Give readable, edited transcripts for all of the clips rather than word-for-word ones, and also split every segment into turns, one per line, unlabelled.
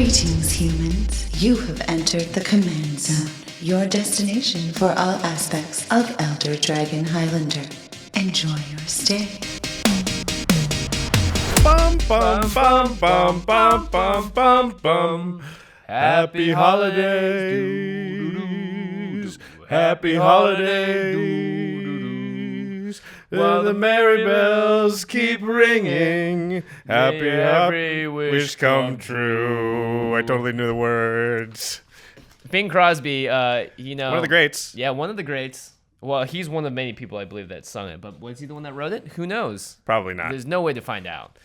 Greetings, humans. You have entered the Command Zone, your destination for all aspects of Elder Dragon Highlander. Enjoy your stay.
Bum, bum, bum, bum, bum, bum, bum, bum. Happy holidays. Happy holidays. While the merry bells keep ringing. Happy every wish come true. I totally knew the words.
Bing Crosby, you know.
One of the greats.
Yeah, one of the greats. Well, he's one of many people, I believe, that sung it. But was he the one that wrote it? Who knows?
Probably not.
There's no way to find out.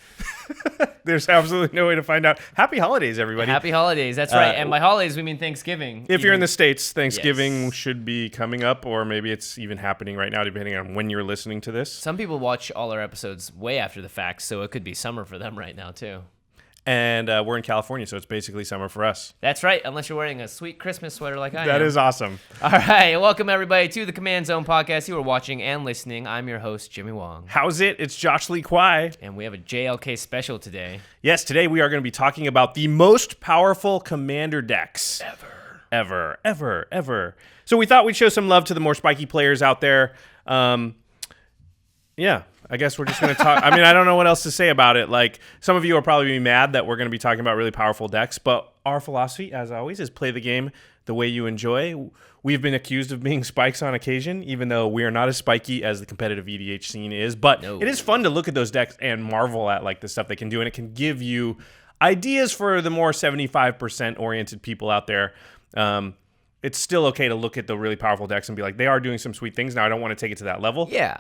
There's absolutely no way to find out. Happy holidays, everybody.
Happy holidays. That's right. And by holidays, we mean Thanksgiving.
If you're in the States, Thanksgiving should be coming up, or maybe it's even happening right now, depending on when you're listening to this.
Some people watch all our episodes way after the fact, so it could be summer for them right now, too.
And we're in California, so it's basically summer for us.
That's right, unless you're wearing a sweet Christmas sweater like I am.
That is awesome.
All right, welcome everybody to the Command Zone podcast. You are watching and listening. I'm your host, Jimmy Wong.
How's it? It's Josh Lee Kwai.
And we have a JLK special today.
Yes, today we are going to be talking about the most powerful commander decks. Ever. So we thought we'd show some love to the more spiky players out there. Yeah. I guess we're just going to talk. I mean, I don't know what else to say about it. Like, some of you are probably mad that we're going to be talking about really powerful decks, but our philosophy, as always, is play the game the way you enjoy. We've been accused of being spikes on occasion, even though we are not as spiky as the competitive EDH scene is. But It is fun to look at those decks and marvel at like the stuff they can do, and it can give you ideas for the more 75% oriented people out there. It's still okay to look at the really powerful decks and be like, they are doing some sweet things. Now, I don't want to take it to that level.
Yeah.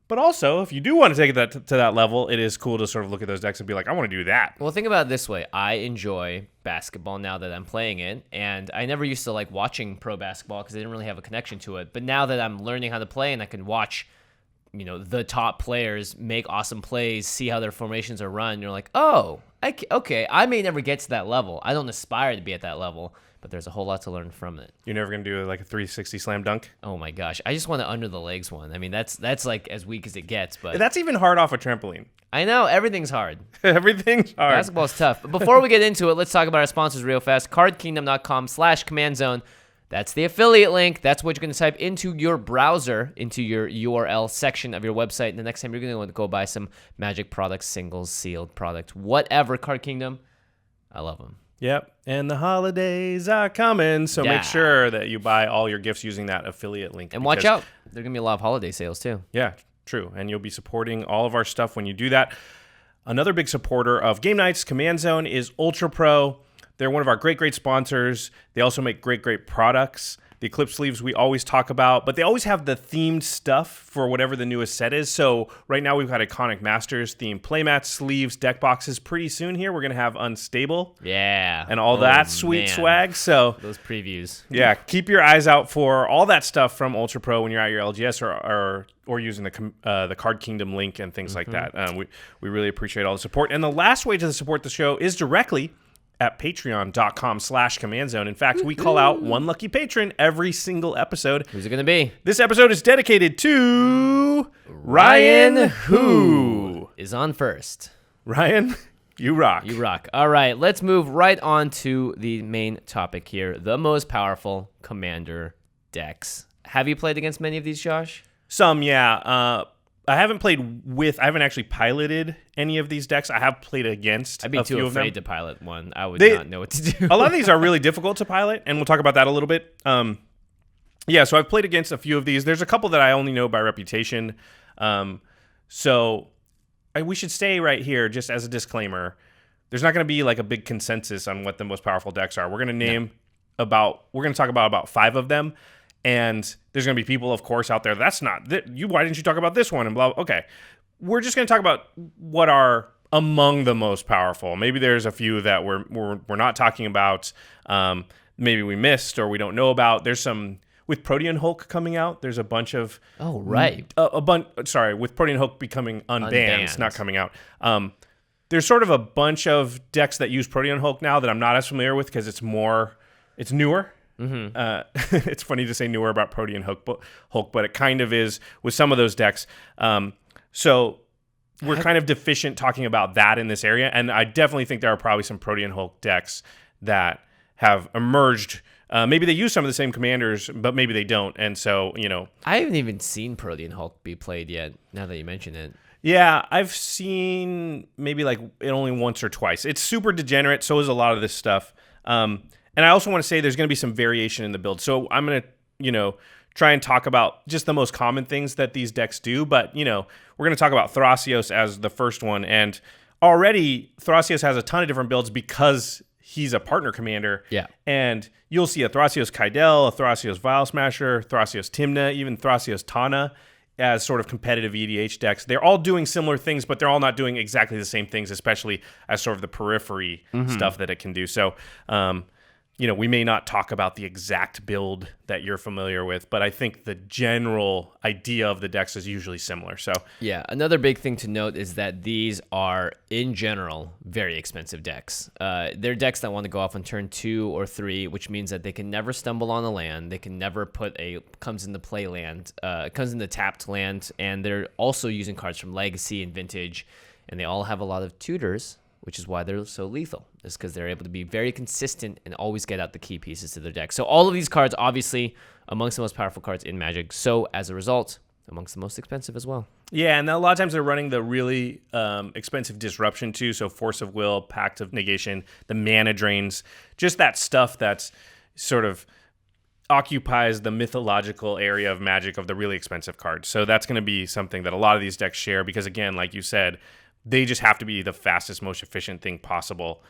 But also, if you do want to take it to that level, it is cool to sort of look at those decks and be like, I want to do that.
Well, think about it this way. I enjoy basketball now that I'm playing it, and I never used to like watching pro basketball because I didn't really have a connection to it. But now that I'm learning how to play and I can watch, you know, the top players make awesome plays, see how their formations are run, you're like, oh, okay, I may never get to that level. I don't aspire to be at that level, but there's a whole lot to learn from it.
You're never going to do like a 360 slam dunk?
Oh my gosh. I just want to under the legs one. I mean, that's like as weak as it gets, but
that's even hard off a trampoline.
I know, everything's hard.
Everything's hard.
Basketball's tough. But before we get into it, let's talk about our sponsors real fast. cardkingdom.com/commandzone. That's the affiliate link. That's what you're going to type into your browser, into your URL section of your website. And the next time you're going to want to go buy some Magic products, singles, sealed product, whatever. Card Kingdom, I love them.
Yep, and the holidays are coming, so make sure that you buy all your gifts using that affiliate link.
And watch out, there are going to be a lot of holiday sales too.
Yeah, true, and you'll be supporting all of our stuff when you do that. Another big supporter of Game Nights Command Zone is Ultra Pro. They're one of our great sponsors. They also make great products. The Eclipse sleeves we always talk about, but they always have the themed stuff for whatever the newest set is. So right now we've got Iconic Masters themed playmats, sleeves, deck boxes. Pretty soon here we're going to have Unstable.
Yeah.
And all that sweet swag. So
those previews.
Yeah, keep your eyes out for all that stuff from Ultra Pro when you're at your LGS or using the Card Kingdom link and things like that. We really appreciate all the support. And the last way to support the show is directly at patreon.com/commandzone. In fact, we call out one lucky patron every single episode.
Who's it going to be?
This episode is dedicated to Ryan, who
is on first.
Ryan, you rock.
You rock. All right, let's move right on to the main topic here, the most powerful commander decks. Have you played against many of these, Josh?
Some, yeah. I haven't actually piloted any of these decks. I have played against a few of them.
I'd be too afraid to pilot one. I would not know what to do.
A lot of these are really difficult to pilot, and we'll talk about that a little bit. So I've played against a few of these. There's a couple that I only know by reputation. So we should stay right here, just as a disclaimer. There's not going to be like a big consensus on what the most powerful decks are. We're going to we're going to talk about 5 of them. And there's going to be people, of course, out there, why didn't you talk about this one? And blah. Okay. We're just going to talk about what are among the most powerful. Maybe there's a few that we're not talking about. Maybe we missed or we don't know about. There's some, with Protean Hulk coming out, there's a bunch of...
Oh, right.
With Protean Hulk becoming unbanned, not coming out. There's sort of a bunch of decks that use Protean Hulk now that I'm not as familiar with because it's newer. Mm-hmm. It's funny to say newer about Protean Hulk, but it kind of is with some of those decks. So we're kind of deficient talking about that in this area, and I definitely think there are probably some Protean Hulk decks that have emerged. Maybe they use some of the same commanders, but maybe they don't. And so,
I haven't even seen Protean Hulk be played yet, now that you mention it.
Yeah, I've seen maybe like it only once or twice. It's super degenerate, so is a lot of this stuff. And I also want to say there's going to be some variation in the build. So I'm going to, try and talk about just the most common things that these decks do. But, we're going to talk about Thrasios as the first one. And already Thrasios has a ton of different builds because he's a partner commander.
Yeah.
And you'll see a Thrasios Kaidel, a Thrasios Vile Smasher, Thrasios Timna, even Thrasios Tana as sort of competitive EDH decks. They're all doing similar things, but they're all not doing exactly the same things, especially as sort of the periphery stuff that it can do. So, we may not talk about the exact build that you're familiar with, but I think the general idea of the decks is usually similar. So
yeah, another big thing to note is that these are, in general, very expensive decks. They're decks that want to go off on turn 2 or 3, which means that they can never stumble on a land. They can never put comes into play land, comes into tapped land, and they're also using cards from Legacy and Vintage, and they all have a lot of tutors, which is why they're so lethal. Is because they're able to be very consistent and always get out the key pieces to their deck. So all of these cards, obviously, amongst the most powerful cards in Magic. So as a result, amongst the most expensive as well.
Yeah, and a lot of times they're running the really expensive Disruption too. So Force of Will, Pact of Negation, the Mana Drains, just that stuff that's sort of occupies the mythological area of Magic of the really expensive cards. So that's going to be something that a lot of these decks share because, again, like you said, they just have to be the fastest, most efficient thing possible.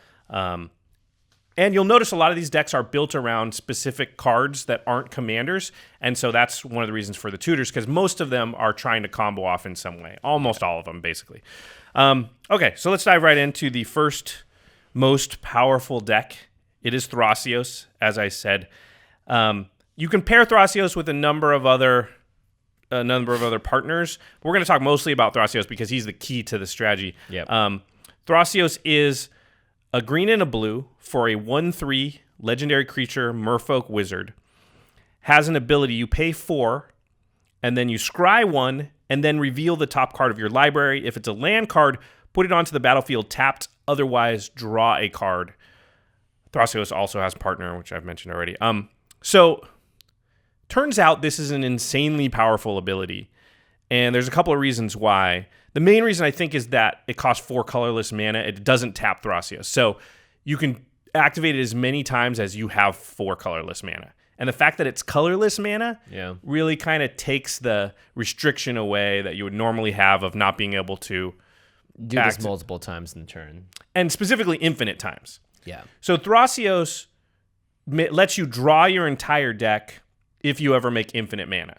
And you'll notice a lot of these decks are built around specific cards that aren't commanders. And so that's one of the reasons for the tutors, because most of them are trying to combo off in some way. Almost all of them, basically. Okay, so let's dive right into the first most powerful deck. It is Thrasios, as I said. You can pair Thrasios with a number of other partners. We're going to talk mostly about Thrasios because he's the key to the strategy.
Yep.
Thrasios is a green and a blue for a 1/3 legendary creature merfolk wizard. Has an ability, you pay 4, and then you scry 1, and then reveal the top card of your library. If it's a land card, put it onto the battlefield tapped, otherwise draw a card. Thrasios also has partner, which I've mentioned already. So turns out this is an insanely powerful ability, and there's a couple of reasons why. The main reason I think is that it costs 4 colorless mana. It doesn't tap Thrasios. So you can activate it as many times as you have 4 colorless mana. And the fact that it's colorless mana really kind of takes the restriction away that you would normally have of not being able to
do this multiple times in the turn.
And specifically infinite times.
Yeah.
So Thrasios lets you draw your entire deck if you ever make infinite mana.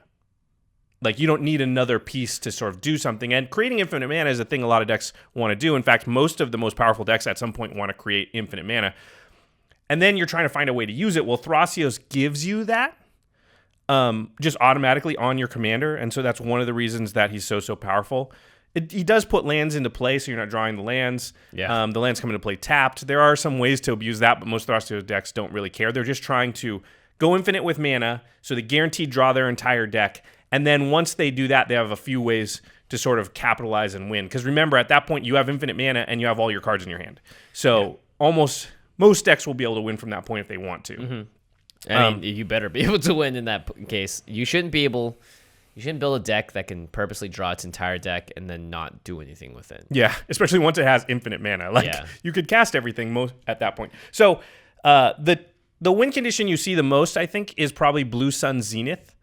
Like, you don't need another piece to sort of do something. And creating infinite mana is a thing a lot of decks want to do. In fact, most of the most powerful decks at some point want to create infinite mana. And then you're trying to find a way to use it. Well, Thrasios gives you that just automatically on your commander. And so that's one of the reasons that he's so powerful. He does put lands into play, so you're not drawing the lands.
Yeah.
The lands come into play tapped. There are some ways to abuse that, but most Thrasios decks don't really care. They're just trying to go infinite with mana, so they guaranteed draw their entire deck. And then once they do that, they have a few ways to sort of capitalize and win. Because remember, at that point, you have infinite mana and you have all your cards in your hand. So almost most decks will be able to win from that point if they want to.
Mm-hmm. I mean, you better be able to win in that case. You shouldn't build a deck that can purposely draw its entire deck and then not do anything with it.
Yeah, especially once it has infinite mana. Like, you could cast everything at that point. So the win condition you see the most, I think, is probably Blue Sun Zenith.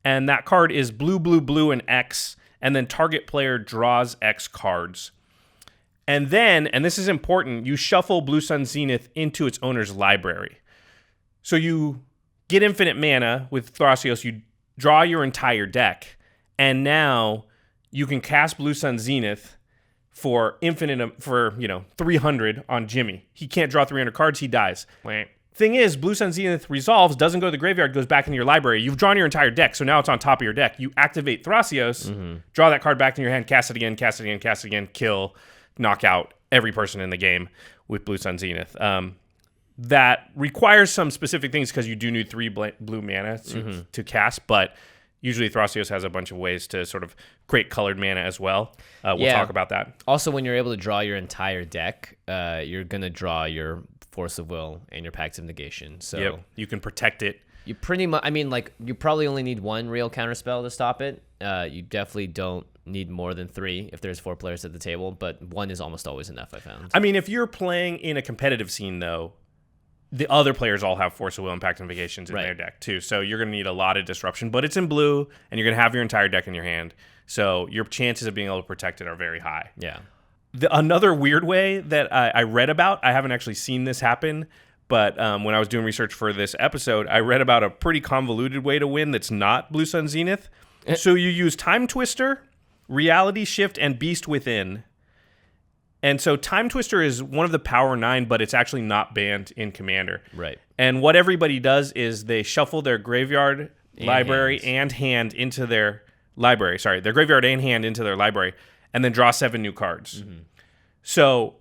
And that card is blue, blue, blue, and X. And then target player draws X cards. And then, and this is important, you shuffle Blue Sun Zenith into its owner's library. So you get infinite mana with Thrasios, you draw your entire deck, and now you can cast Blue Sun Zenith for 300 on Jimmy. He can't draw 300 cards, he dies. Thing is, Blue Sun Zenith resolves, doesn't go to the graveyard, goes back into your library. You've drawn your entire deck, so now it's on top of your deck. You activate Thrasios, draw that card back in your hand, cast it again, cast it again, cast it again, kill, knock out every person in the game with Blue Sun Zenith. That requires some specific things because you do need 3 blue mana to cast, but usually Thrasios has a bunch of ways to sort of create colored mana as well. We'll talk about that.
Also, when you're able to draw your entire deck, you're going to draw your Force of Will and your Pact of Negation. So
Yep. You can protect it.
you pretty much, I mean, like, you probably only need one real counterspell to stop it. You definitely don't need more than 3 if there's 4 players at the table, but 1 is almost always enough, I found.
I mean, if you're playing in a competitive scene, though, the other players all have Force of Will and Pact of Negations in their deck, too. So you're going to need a lot of disruption, but it's in blue, and you're going to have your entire deck in your hand. So your chances of being able to protect it are very high.
Yeah.
Another weird way that I read about, I haven't actually seen this happen, but when I was doing research for this episode, I read about a pretty convoluted way to win that's not Blue Sun Zenith. So you use Time Twister, Reality Shift, and Beast Within. And so Time Twister is one of the Power 9, but it's actually not banned in Commander.
Right.
And what everybody does is they shuffle their graveyard, library, and hand into their library. Sorry, their graveyard and hand into their library, and then draw 7 new cards. Mm-hmm. So,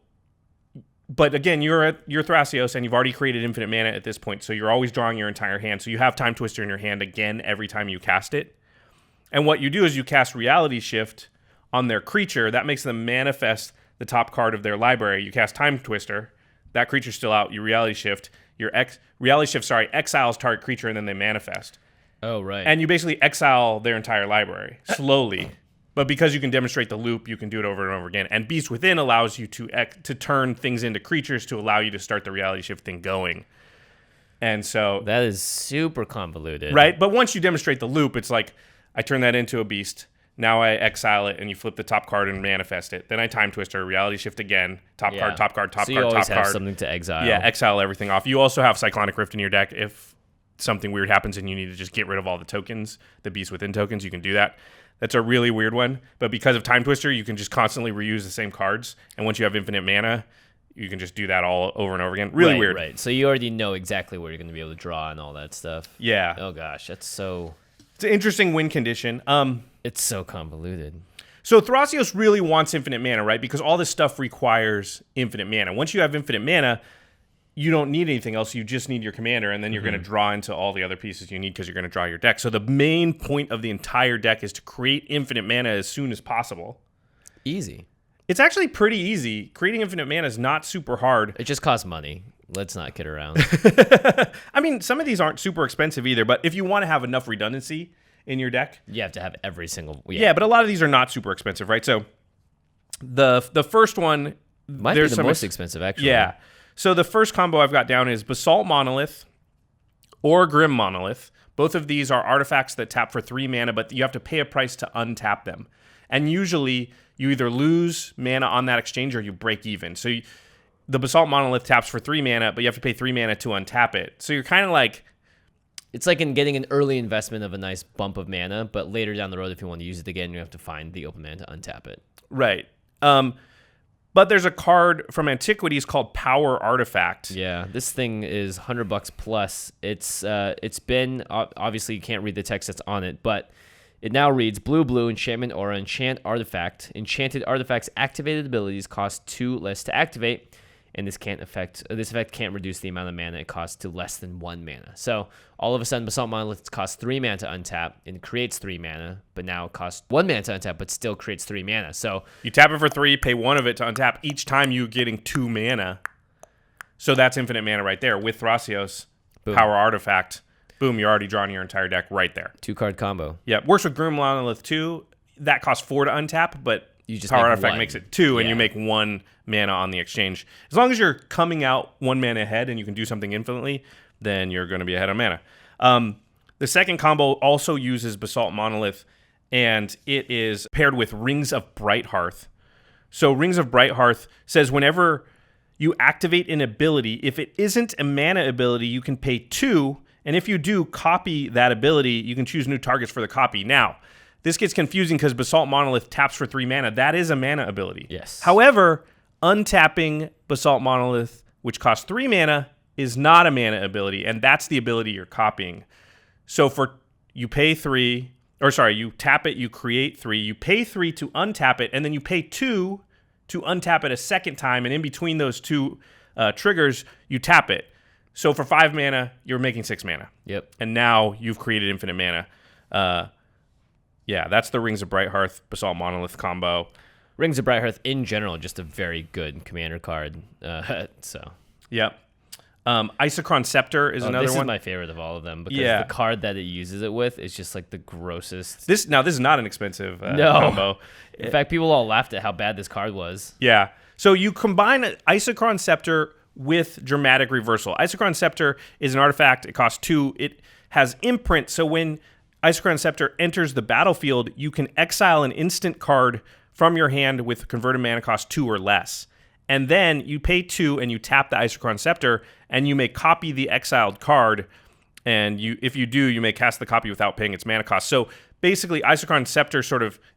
but again, you're Thrasios, and you've already created infinite mana at this point, so you're always drawing your entire hand. So you have Time Twister in your hand again every time you cast it. And what you do is you cast Reality Shift on their creature. That makes them manifest the top card of their library. You cast Time Twister. That creature's still out. You Reality Shift. Exiles target creature, and then they manifest.
Oh, right.
And you basically exile their entire library slowly. But because you can demonstrate the loop, you can do it over and over again. And Beast Within allows you to turn things into creatures to allow you to start the Reality Shift thing going. And so...
that is super convoluted.
Right? But once you demonstrate the loop, it's like, I turn that into a beast. Now I exile it, and you flip the top card and manifest it. Then I Time Twister, Reality Shift again, top card, top card, top
so
card,
you always
top
have
card.
something to exile.
Yeah, exile everything off. You also have Cyclonic Rift in your deck. If something weird happens and you need to just get rid of all the tokens, the Beast Within tokens, you can do that. That's a really weird one. But because of Time Twister, you can just constantly reuse the same cards. And once you have infinite mana, you can just do that all over and over again. Really weird.
Right. So you already know exactly where you're going to be able to draw and all that stuff.
Yeah.
Oh, gosh. That's so...
it's an interesting win condition.
It's so convoluted.
So Thrasios really wants infinite mana, right? Because all this stuff requires infinite mana. Once you have infinite mana, you don't need anything else. You just need your commander, and then you're going to draw into all the other pieces you need because you're going to draw your deck. So the main point of the entire deck is to create infinite mana as soon as possible.
Easy.
It's actually pretty easy. Creating infinite mana is not super hard.
It just costs money. Let's not kid around.
I mean, some of these aren't super expensive either, but if you want to have enough redundancy in your deck,
You have to have every single...
yeah, but a lot of these are not super expensive, right? So the first one...
might be the most expensive, actually.
Yeah. So the first combo I've got down is Basalt Monolith or Grim Monolith. Both of these are artifacts that tap for 3 mana, but you have to pay a price to untap them. And usually you either lose mana on that exchange or you break even. So the Basalt Monolith taps for 3 mana, but you have to pay 3 mana to untap it. So you're kind of like...
it's like in getting an early investment of a nice bump of mana, but later down the road, if you want to use it again, you have to find the open mana to untap it.
Right. But there's a card from Antiquities called Power Artifact.
Yeah, this thing is $100 plus. It's been, obviously you can't read the text that's on it, but it now reads blue, enchantment aura, enchant artifact. Enchanted artifacts activated abilities cost 2 less to activate, and this effect can't reduce the amount of mana it costs to less than 1 mana. So all of a sudden, Basalt Monolith costs 3 mana to untap and creates 3 mana, but now it costs 1 mana to untap, but still creates 3 mana. So
you tap it for 3, pay 1 of it to untap. Each time you're getting 2 mana. So that's infinite mana right there with Thrasios,
boom.
Power Artifact. Boom, you're already drawing your entire deck right there.
2-card combo.
Yeah, works with Grim Monolith too. That costs 4 to untap, but
you just
Power
make
Artifact
1.
makes it 2, and you make 1 mana on the exchange. As long as you're coming out 1 mana ahead and you can do something infinitely, then you're going to be ahead on mana. The second combo also uses Basalt Monolith, and it is paired with Rings of Brighthearth. So Rings of Brighthearth says whenever you activate an ability, if it isn't a mana ability, you can pay 2, and if you do copy that ability, you can choose new targets for the copy. Now, this gets confusing because Basalt Monolith taps for 3 mana. That is a mana ability.
Yes.
However, untapping Basalt Monolith, which costs 3 mana, is not a mana ability, and that's the ability you're copying. So you pay 3, or sorry, you tap it, you create 3, you pay 3 to untap it, and then you pay 2 to untap it a second time, and in between those 2 triggers, you tap it. So for 5 mana, you're making 6 mana.
Yep.
And now you've created infinite mana. Yeah, that's the Rings of Brighthearth Basalt Monolith combo.
Rings of Brighthearth in general, just a very good commander card. So
Yep. Isochron Scepter is another
this
one.
is my favorite of all of them because
Yeah.
the card that it uses it with is just like the grossest.
This is not an expensive combo.
In fact, people all laughed at how bad this card was.
Yeah. So you combine Isochron Scepter with Dramatic Reversal. Isochron Scepter is an artifact. It costs 2. It has imprint. So when Isochron Scepter enters the battlefield, you can exile an instant card from your hand with converted mana cost 2 or less. And then you pay 2 and you tap the Isochron Scepter and you may copy the exiled card. And if you do, you may cast the copy without paying its mana cost. So basically, Isochron Scepter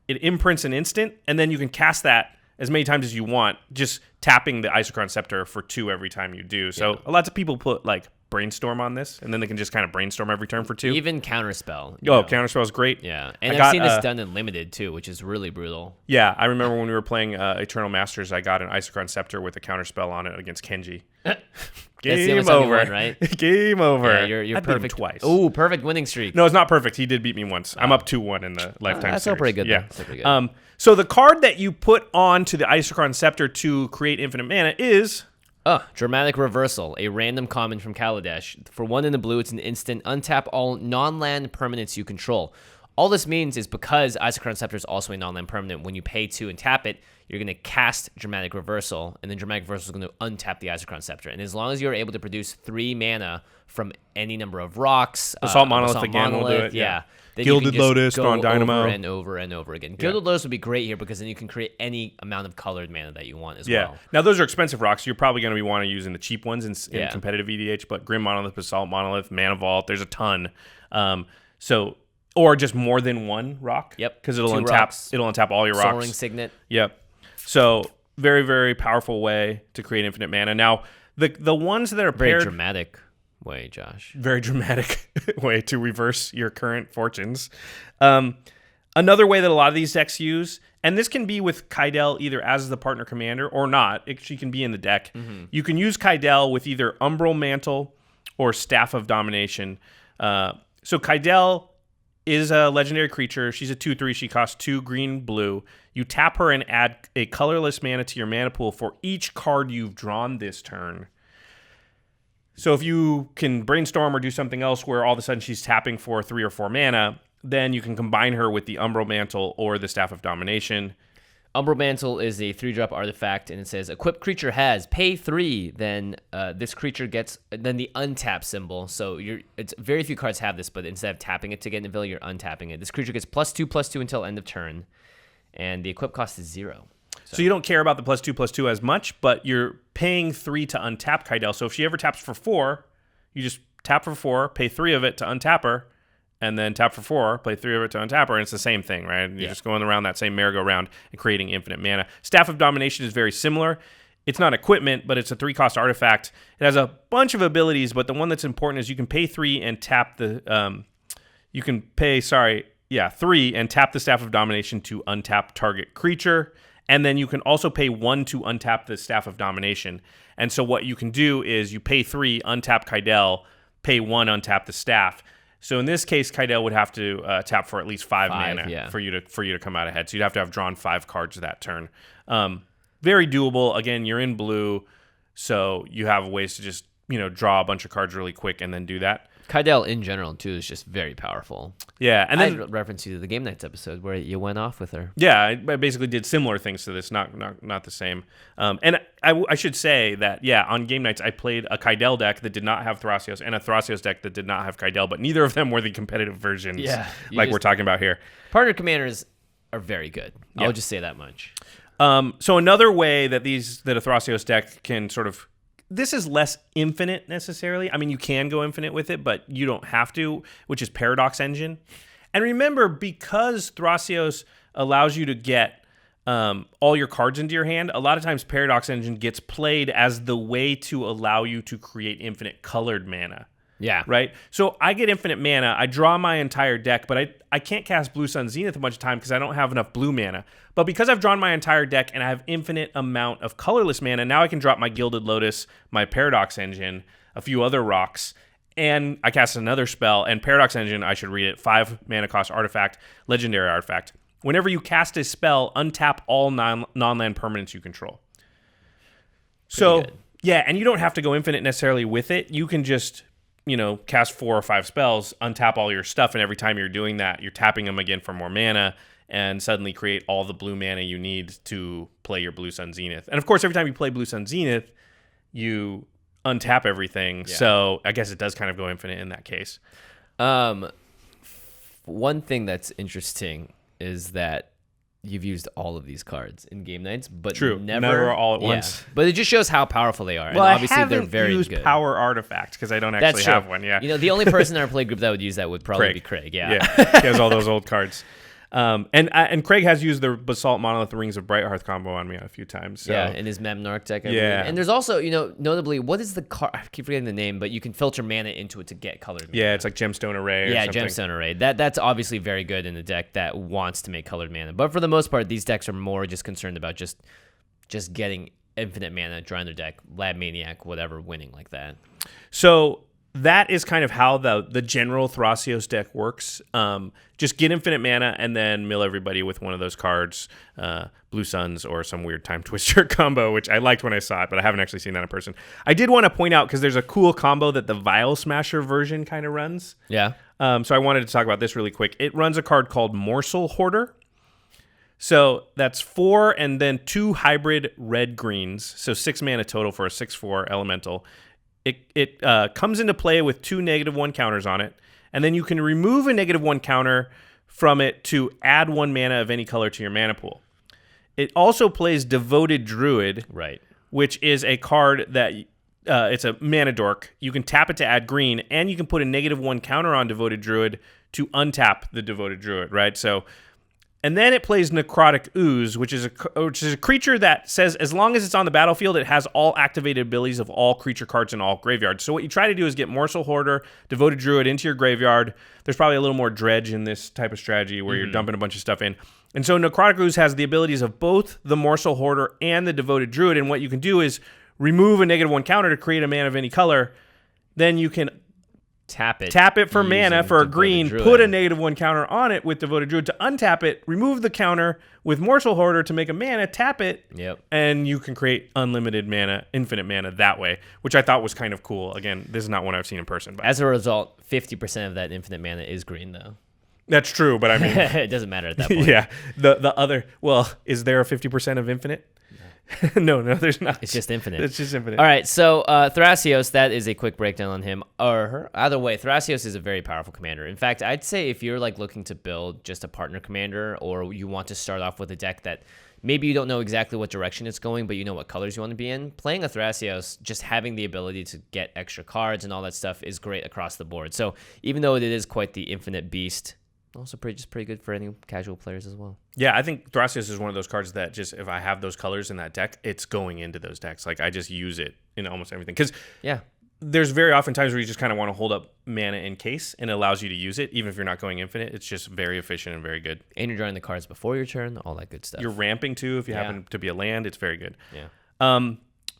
it imprints an instant, and then you can cast that as many times as you want, just tapping the Isochron Scepter for 2 every time you do. So lots of people put like Brainstorm on this, and then they can just kind of brainstorm every turn for 2.
Even Counterspell.
Counterspell is great.
Yeah, and I've seen this done in Limited too, which is really brutal.
Yeah, I remember when we were playing Eternal Masters, I got an Isochron Scepter with a Counterspell on it against Kenji. Game over,
won, right?
Game over.
Yeah, you're
I beat him
perfect
twice.
Oh, perfect winning streak.
No, it's not perfect. He did beat me once. I'm up 2-1 in the lifetime
That's
series.
still pretty good.
Yeah.
Still pretty good.
So the card that you put onto the Isochron Scepter to create infinite mana is
Dramatic Reversal, a random common from Kaladesh. For 1 in the blue, it's an instant. Untap all non-land permanents you control. All this means is because Isochron Scepter is also a non-land permanent, when you pay 2 and tap it, you're going to cast Dramatic Reversal, and then Dramatic Reversal is going to untap the Isochron Scepter. And as long as you're able to produce 3 mana from any number of rocks,
Assault Monolith again will do it.
Yeah. Then
Gilded
you can just
Lotus,
go
Drawn Dynamo.
over and over and over again. Gilded Lotus would be great here because then you can create any amount of colored mana that you want as well.
Now, those are expensive rocks. You're probably going to want to using the cheap ones in competitive EDH, but Grim Monolith, Basalt Monolith, Mana Vault, there's a ton. Or just more than one rock.
Yep.
Because
2
it'll
rocks.
untap all your rocks.
Soaring Signet.
Yep. So very, very powerful way to create infinite mana. Now, the ones that are
Very
paired...
dramatic way, Josh.
Very dramatic way to reverse your current fortunes. Another way that a lot of these decks use, and this can be with Kaidel either as the partner commander or not. She can be in the deck. Mm-hmm. You can use Kaidel with either Umbral Mantle or Staff of Domination. So Kaidel is a legendary creature. She's a 2/3. She costs 2 green, blue. You tap her and add a colorless mana to your mana pool for each card you've drawn this turn. So if you can brainstorm or do something else where all of a sudden she's tapping for 3 or 4 mana, then you can combine her with the Umbral Mantle or the Staff of Domination.
Umbral Mantle is a 3-drop artifact, and it says, equipped creature has, pay 3, then this creature gets, then the untap symbol. So it's very few cards have this, but instead of tapping it to get an ability, you're untapping it. This creature gets +2/+2 until end of turn, and the equip cost is 0.
So you don't care about the +2/+2 as much, but you're paying 3 to untap Kaidel. So if she ever taps for 4, you just tap for 4, pay 3 of it to untap her, and then tap for 4, play 3 of it to untap her, and it's the same thing, right? You're just going around that same merry-go-round and creating infinite mana. Staff of Domination is very similar. It's not equipment, but it's a 3-cost artifact. It has a bunch of abilities, but the one that's important is you can pay 3 and tap the... 3 and tap the Staff of Domination to untap target creature. And then you can also pay 1 to untap the Staff of Domination. And so what you can do is you pay 3, untap Kaidel, pay 1, untap the Staff. So in this case, Kaidel would have to tap for at least 5 mana for you to come out ahead. So you'd have to have drawn 5 cards that turn. Very doable. Again, you're in blue, so you have ways to just draw a bunch of cards really quick and then do that.
Kaidel in general too is just very powerful.
Yeah, and then
I reference you to the Game Nights episode where you went off with her.
Yeah, I basically did similar things to this, not the same. And I should say that on Game Nights I played a Kaidel deck that did not have Thrasios and a Thrasios deck that did not have Kaidel, but neither of them were the competitive versions. Yeah, we're talking about here.
Partner commanders are very good. I'll just say that much.
So another way that a Thrasios deck can sort of... This is less infinite necessarily. I mean, you can go infinite with it, but you don't have to, which is Paradox Engine. And remember, because Thrasios allows you to get all your cards into your hand, a lot of times Paradox Engine gets played as the way to allow you to create infinite colored mana.
Yeah.
Right? So I get infinite mana. I draw my entire deck, but I can't cast Blue Sun Zenith a bunch of time because I don't have enough blue mana. But because I've drawn my entire deck and I have infinite amount of colorless mana, now I can drop my Gilded Lotus, my Paradox Engine, a few other rocks, and I cast another spell. And Paradox Engine, I should read it, 5 mana cost artifact, legendary artifact. Whenever you cast a spell, untap all non-land permanents you control. So... Yeah, and you don't have to go infinite necessarily with it. You can just, cast 4 or 5 spells, untap all your stuff, and every time you're doing that, you're tapping them again for more mana, and suddenly create all the blue mana you need to play your Blue Sun Zenith. And of course, every time you play Blue Sun Zenith, you untap everything. Yeah. So I guess it does kind of go infinite in that case.
One thing that's interesting is that you've used all of these cards in game nights, but never
all at once.
But it just shows how pourful they are.
Well,
and obviously
I haven't
they're very
used
good.
Power Artifact because I don't actually have one. Yeah,
the only person in our play group that would use that would probably be Craig. Yeah,
he has all those old cards. And Craig has used the Basalt Monolith Rings of Brighthearth combo on me a few times. So.
Yeah, in his Memnarch deck. I believe. And there's also, notably, what is the card? I keep forgetting the name, but you can filter mana into it to get colored mana.
Yeah, it's like Gemstone Array.
Yeah, Gemstone Array. That's obviously very good in a deck that wants to make colored mana. But for the most part, these decks are more just concerned about just getting infinite mana, drawing their deck, Lab Maniac, whatever, winning like that.
So that is kind of how the general Thrasios deck works. Just get infinite mana and then mill everybody with one of those cards, Blue Suns or some weird Time Twister combo, which I liked when I saw it, but I haven't actually seen that in person. I did want to point out, because there's a cool combo that the Vial Smasher version kind of runs.
Yeah.
So I wanted to talk about this really quick. It runs a card called Morsel Hoarder. So that's 4 and then 2 hybrid red-greens, so 6 mana total for a 6/4 elemental. It comes into play with 2 -1 counters on it, and then you can remove a -1 counter from it to add 1 mana of any color to your mana pool. It also plays Devoted Druid,
right?
Which is a card that it's a mana dork. You can tap it to add green, and you can put a -1 counter on Devoted Druid to untap the Devoted Druid, right? So. And then it plays Necrotic Ooze, which is a creature that says as long as it's on the battlefield, it has all activated abilities of all creature cards in all graveyards. So what you try to do is get Morsel Hoarder, Devoted Druid into your graveyard. There's probably a little more dredge in this type of strategy where you're dumping a bunch of stuff in. And so Necrotic Ooze has the abilities of both the Morsel Hoarder and the Devoted Druid. And what you can do is remove a -1 counter to create a mana of any color. Then you can
tap it
for mana for a green,
Druid.
put a -1 counter on it with Devoted Druid to untap it, remove the counter with Morsel Hoarder to make a mana, tap it, and you can create unlimited mana, infinite mana that way, which I thought was kind of cool. Again, this is not one I've seen in person. But.
As a result, 50% of that infinite mana is green, though.
That's true, but I mean...
it doesn't matter at that point.
Yeah. The other... Well, is there a 50% of infinite? No, there's not.
It's just infinite.
It's just infinite.
All right, so Thrasios, that is a quick breakdown on him or her. Either way, Thrasios is a very powerful commander. In fact, I'd say if you're looking to build just a partner commander, or you want to start off with a deck that maybe you don't know exactly what direction it's going, but you know what colors you want to be in, playing a Thrasios, just having the ability to get extra cards and all that stuff is great across the board. So even though it is quite the infinite beast, also pretty good for any casual players as well.
Yeah, I think Thrasios is one of those cards that just, if I have those colors in that deck, it's going into those decks. Like, I just use it in almost everything. Because there's very often times where you just kind of want to hold up mana in case, and it allows you to use it, even if you're not going infinite. It's just very efficient and very good.
And you're drawing the cards before your turn, all that good stuff.
You're ramping, too, if you happen to be a land. It's very good.
Yeah.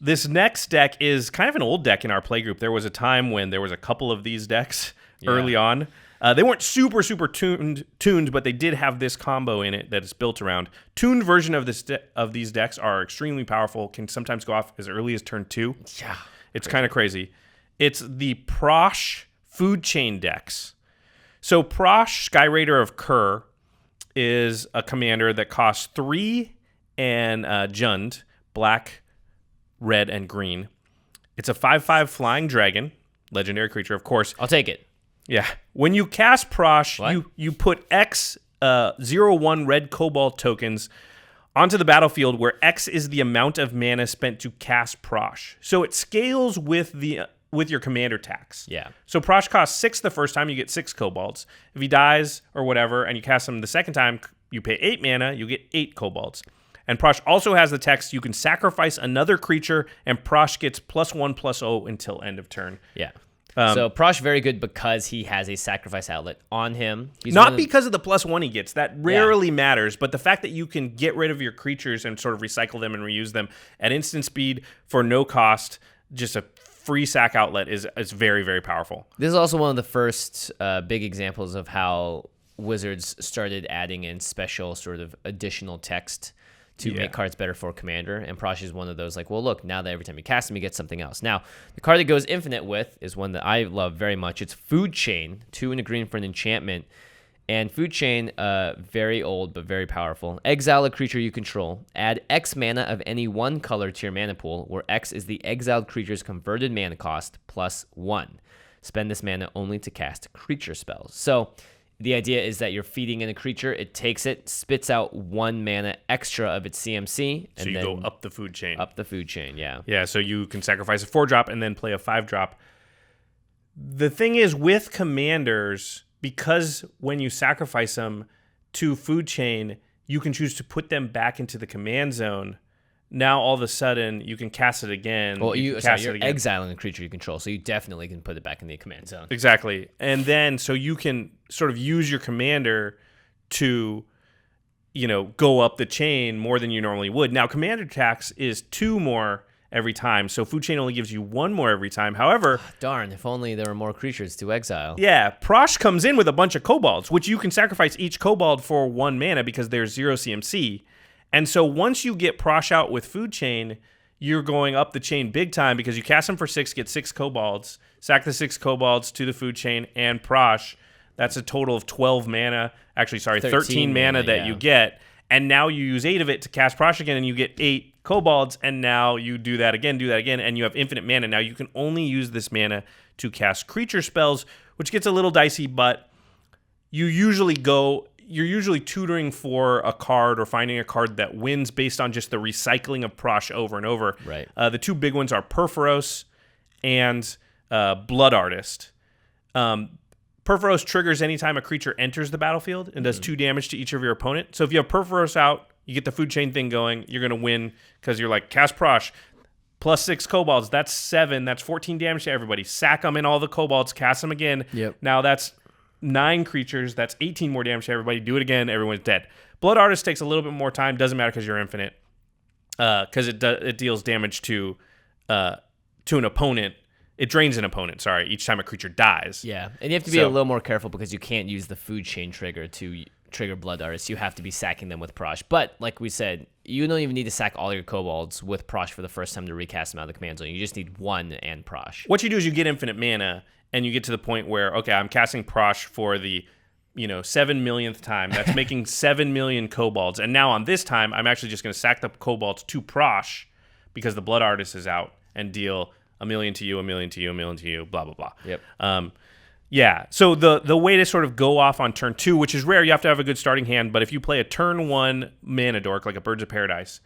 This next deck is kind of an old deck in our playgroup. There was a time when there was a couple of these decks early on. They weren't super tuned, but they did have this combo in it that is built around. Tuned version of these decks are extremely powerful, can sometimes go off as early as turn 2.
Yeah.
It's kind of crazy. It's the Prossh Food Chain decks. So Prossh, Skyraider of Kher, is a commander that costs 3 and Jund, black, red, and green. It's a 5/5 flying dragon, legendary creature, of course.
I'll take it.
Yeah. When you cast Prossh, you put X 0/1 red cobalt tokens onto the battlefield, where X is the amount of mana spent to cast Prossh. So it scales with your commander tax.
Yeah.
So Prossh costs 6 the first time, you get 6 cobalts. If he dies or whatever, and you cast him the second time, you pay 8 mana, you get 8 cobalts. And Prossh also has the text, you can sacrifice another creature, and Prossh gets +1/+0 until end of turn.
Yeah. So Prossh very good because he has a sacrifice outlet on him. He's
not because of the +1 he gets. That rarely matters, but the fact that you can get rid of your creatures and sort of recycle them and reuse them at instant speed for no cost, just a free sack outlet is very, very powerful.
This is also one of the first big examples of how Wizards started adding in special sort of additional text to make cards better for Commander, and Prossh is one of those, like, well, look, now that every time you cast him, you get something else. Now, the card that goes infinite with is one that I love very much. It's Food Chain, 2 and a green for an enchantment. And Food Chain, very old but very powerful. Exile a creature you control. Add X mana of any one color to your mana pool, where X is the exiled creature's converted mana cost plus 1. Spend this mana only to cast creature spells. So the idea is that you're feeding in a creature, it takes it, spits out 1 mana extra of its CMC. And
so you go up the food chain.
Up the food chain, yeah.
Yeah, so you can sacrifice a 4-drop and then play a 5-drop. The thing is, with commanders, because when you sacrifice them to food chain, you can choose to put them back into the command zone. Now, all of a sudden, you can cast it again.
Well, you're exiling a creature you control, so you definitely can put it back in the command zone.
Exactly. And then, so you can sort of use your commander to, go up the chain more than you normally would. Now, commander tax is 2 more every time, so food chain only gives you 1 more every time. However...
Darn, if only there were more creatures to exile.
Yeah, Prossh comes in with a bunch of kobolds, which you can sacrifice each kobold for 1 mana because there's 0 CMC. And so once you get Prossh out with food chain, you're going up the chain big time because you cast them for 6, get 6 kobolds, sack the 6 kobolds to the food chain and Prossh. That's a total of 12 mana. Actually, sorry, 13 mana that you get. And now you use 8 of it to cast Prossh again, and you get 8 kobolds, and now you do that again, and you have infinite mana. Now you can only use this mana to cast creature spells, which gets a little dicey, but you're usually tutoring for a card or finding a card that wins based on just the recycling of Prossh over and over.
Right.
The 2 big ones are Perforos and Blood Artist. Perforos triggers anytime a creature enters the battlefield and does 2 damage to each of your opponent. So if you have Perforos out, you get the food chain thing going, you're going to win because you're like, cast Prossh, plus 6 kobolds, that's 7, that's 14 damage to everybody. Sack them in all the kobolds, cast them again.
Yep.
Now that's 9 creatures, that's 18 more damage to everybody. Do it again, everyone's dead. Blood Artist takes a little bit more time, doesn't matter because you're infinite, because it deals damage to an opponent. It drains an opponent, each time a creature dies.
Yeah, and you have to be a little more careful because you can't use the food chain trigger to trigger Blood Artists. You have to be sacking them with Prossh. But, like we said, you don't even need to sack all your kobolds with Prossh for the first time to recast them out of the command zone. You just need 1 and Prossh.
What you do is you get infinite mana, and you get to the point where, okay, I'm casting Prossh for the 7 millionth time. That's making 7 million kobolds. And now on this time, I'm actually just going to sack the kobolds to Prossh because the Blood Artist is out and deal 1 million to you, 1 million to you, 1 million to you, blah, blah, blah.
Yep.
Yeah, so the way to sort of go off on turn 2, which is rare, you have to have a good starting hand, but if you play a turn 1 mana dork, like a Birds of Paradise,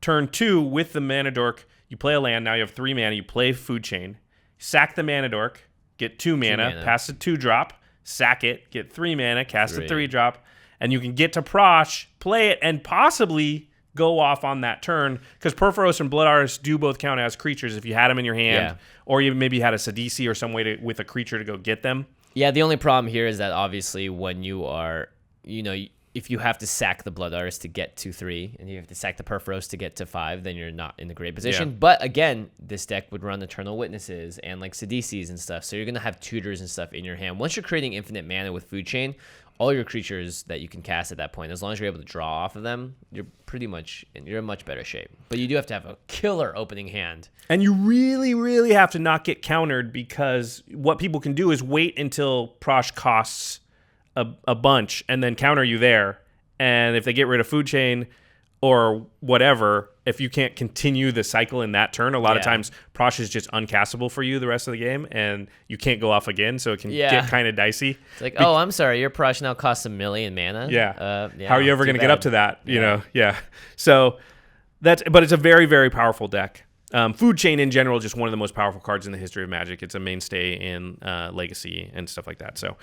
turn 2 with the mana dork, you play a land, now you have 3 mana, you play food chain, sack the mana dork, get 2 mana, pass a 2-drop, sack it, get 3 mana, cast a 3-drop, and you can get to Prossh, play it, and possibly go off on that turn, because Perforos and Blood Artist do both count as creatures if you had them in your hand, or you maybe had a Sidisi or some way to, with a creature to go get them.
Yeah, the only problem here is that obviously when you are, if you have to sack the Blood Artist to get to 3, and you have to sack the Perforos to get to 5, then you're not in a great position. Yeah. But again, this deck would run Eternal Witnesses and like Sidisis and stuff, so you're going to have tutors and stuff in your hand. Once you're creating infinite mana with Food Chain, all your creatures that you can cast at that point, as long as you're able to draw off of them, you're in much better shape. But you do have to have a killer opening hand.
And you really, really have to not get countered, because what people can do is wait until Prossh costs a bunch and then counter you there. And if they get rid of Food Chain or whatever, if you can't continue the cycle in that turn, a lot of times Prossh is just uncastable for you the rest of the game, and you can't go off again, so it can get kind of dicey.
It's like, oh, I'm sorry, your Prossh now costs 1 million mana?
Yeah. How are you ever going to get up to that? You know? Yeah. So but it's a very, very powerful deck. Food Chain in general, just one of the most powerful cards in the history of Magic. It's a mainstay in Legacy and stuff like that. So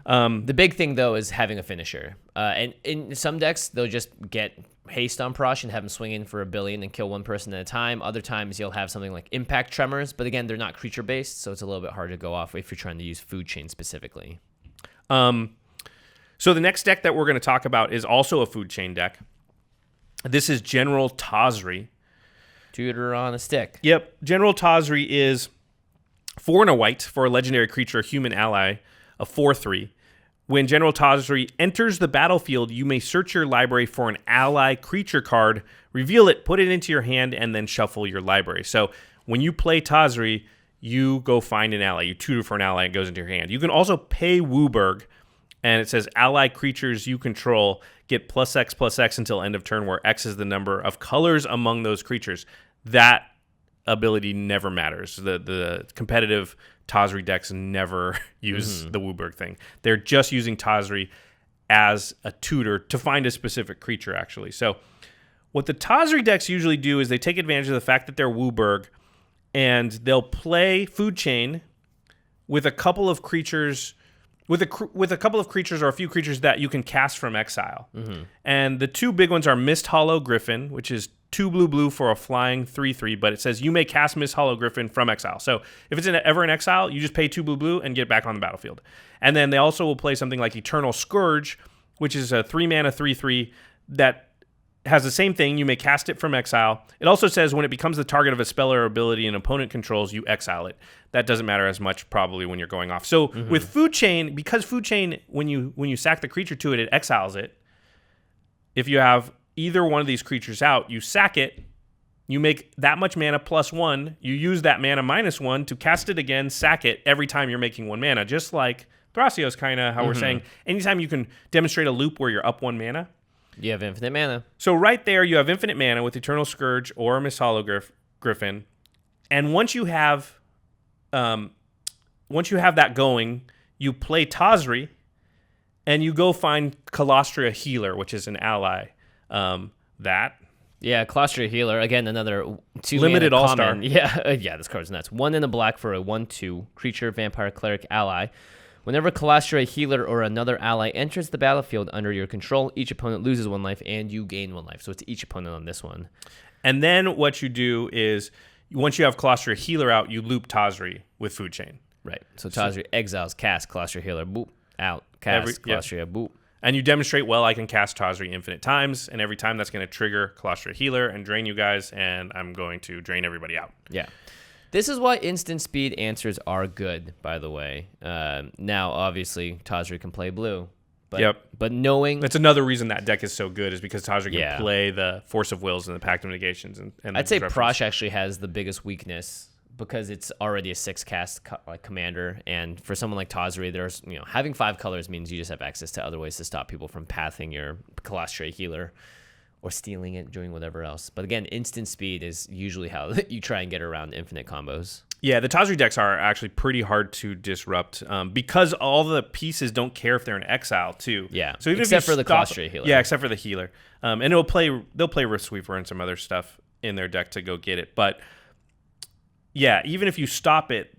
the big thing though is having a finisher. And in some decks, they'll just get haste on Prossh and have him swing in for 1 billion and kill one person at a time. Other times you'll have something like Impact Tremors, but again, they're not creature based, so it's a little bit hard to go off if you're trying to use Food Chain specifically.
So the next deck that we're going to talk about is also a Food Chain deck. This is General Tazri.
Tutor on a stick.
Yep. General Tazri is 4 and a white for a legendary creature, human ally, a 4/3. When General Tazri enters the battlefield, you may search your library for an ally creature card, reveal it, put it into your hand, and then shuffle your library. So when you play Tazri, you go find an ally. You tutor for an ally, and it goes into your hand. You can also pay Wooburg, and it says ally creatures you control get +X/+X until end of turn, where X is the number of colors among those creatures. That ability never matters. The competitive Tazri decks never use the Wooburg thing. They're just using Tazri as a tutor to find a specific creature, actually. So what the Tazri decks usually do is they take advantage of the fact that they're Wooburg, and they'll play Food Chain with a couple of creatures, with a couple of creatures or a few creatures that you can cast from exile. And the two big ones are Mist Hollow Griffin, which is 2 blue for a flying 3/3, but it says you may cast Mist Hollow Griffin from exile. So if it's ever in exile, you just pay 2 blue and get it back on the battlefield. And then they also will play something like Eternal Scourge, which is a 3-mana 3/3 that has the same thing. You may cast it from exile. It also says when it becomes the target of a spell or ability an opponent controls, you exile it. That doesn't matter as much probably when you're going off. So with Food Chain, because Food Chain, when you sack the creature to it, it exiles it. If you have either one of these creatures out, you sack it, you make that much mana +1, you use that mana -1 to cast it again, sack it every time you're making 1 mana, just like Thrasios, kind of how we're saying anytime you can demonstrate a loop where you're up 1 mana,
You have infinite mana.
So right there, you have infinite mana with Eternal Scourge or Mist Hollow Griffin, and once you have that going, you play Tazri, and you go find Kalastria Healer, which is an ally.
Yeah, Kalastria Healer, again, another 2
limited
mana
all-star.
common. Yeah, this card's nuts. 1 in a black for a 1/2 creature, vampire, cleric, ally. Whenever Kalastria Healer or another ally enters the battlefield under your control, each opponent loses 1 life and you gain 1 life. So it's each opponent on this one.
And then what you do is, once you have Kalastria Healer out, you loop Tazri with Food Chain.
Right. So Tazri exiles, cast Kalastria Healer, boop, out, cast Kalastria, boop.
And you demonstrate, well, I can cast Tazri infinite times, and every time that's going to trigger Kalastria Healer and drain you guys, and I'm going to drain everybody out.
Yeah. This is why instant speed answers are good, by the way. Now, obviously, Tazri can play blue. But, But knowing...
That's another reason that deck is so good, is because Tazri can play the Force of Wills and the Pact of Negations. And
I'd say Prossh actually has the biggest weakness, because it's already a 6-cast commander, and for someone like Tazri, there's having 5 colors means you just have access to other ways to stop people from pathing your Kalastria Healer or stealing it, doing whatever else. But again, instant speed is usually how you try and get around infinite combos.
Yeah, the Tazri decks are actually pretty hard to disrupt because all the pieces don't care if they're in exile too.
Yeah,
so even
except for the Kalastria Healer.
Yeah, except for the healer, and they'll play Rift Sweeper and some other stuff in their deck to go get it, but. Yeah, even if you stop it,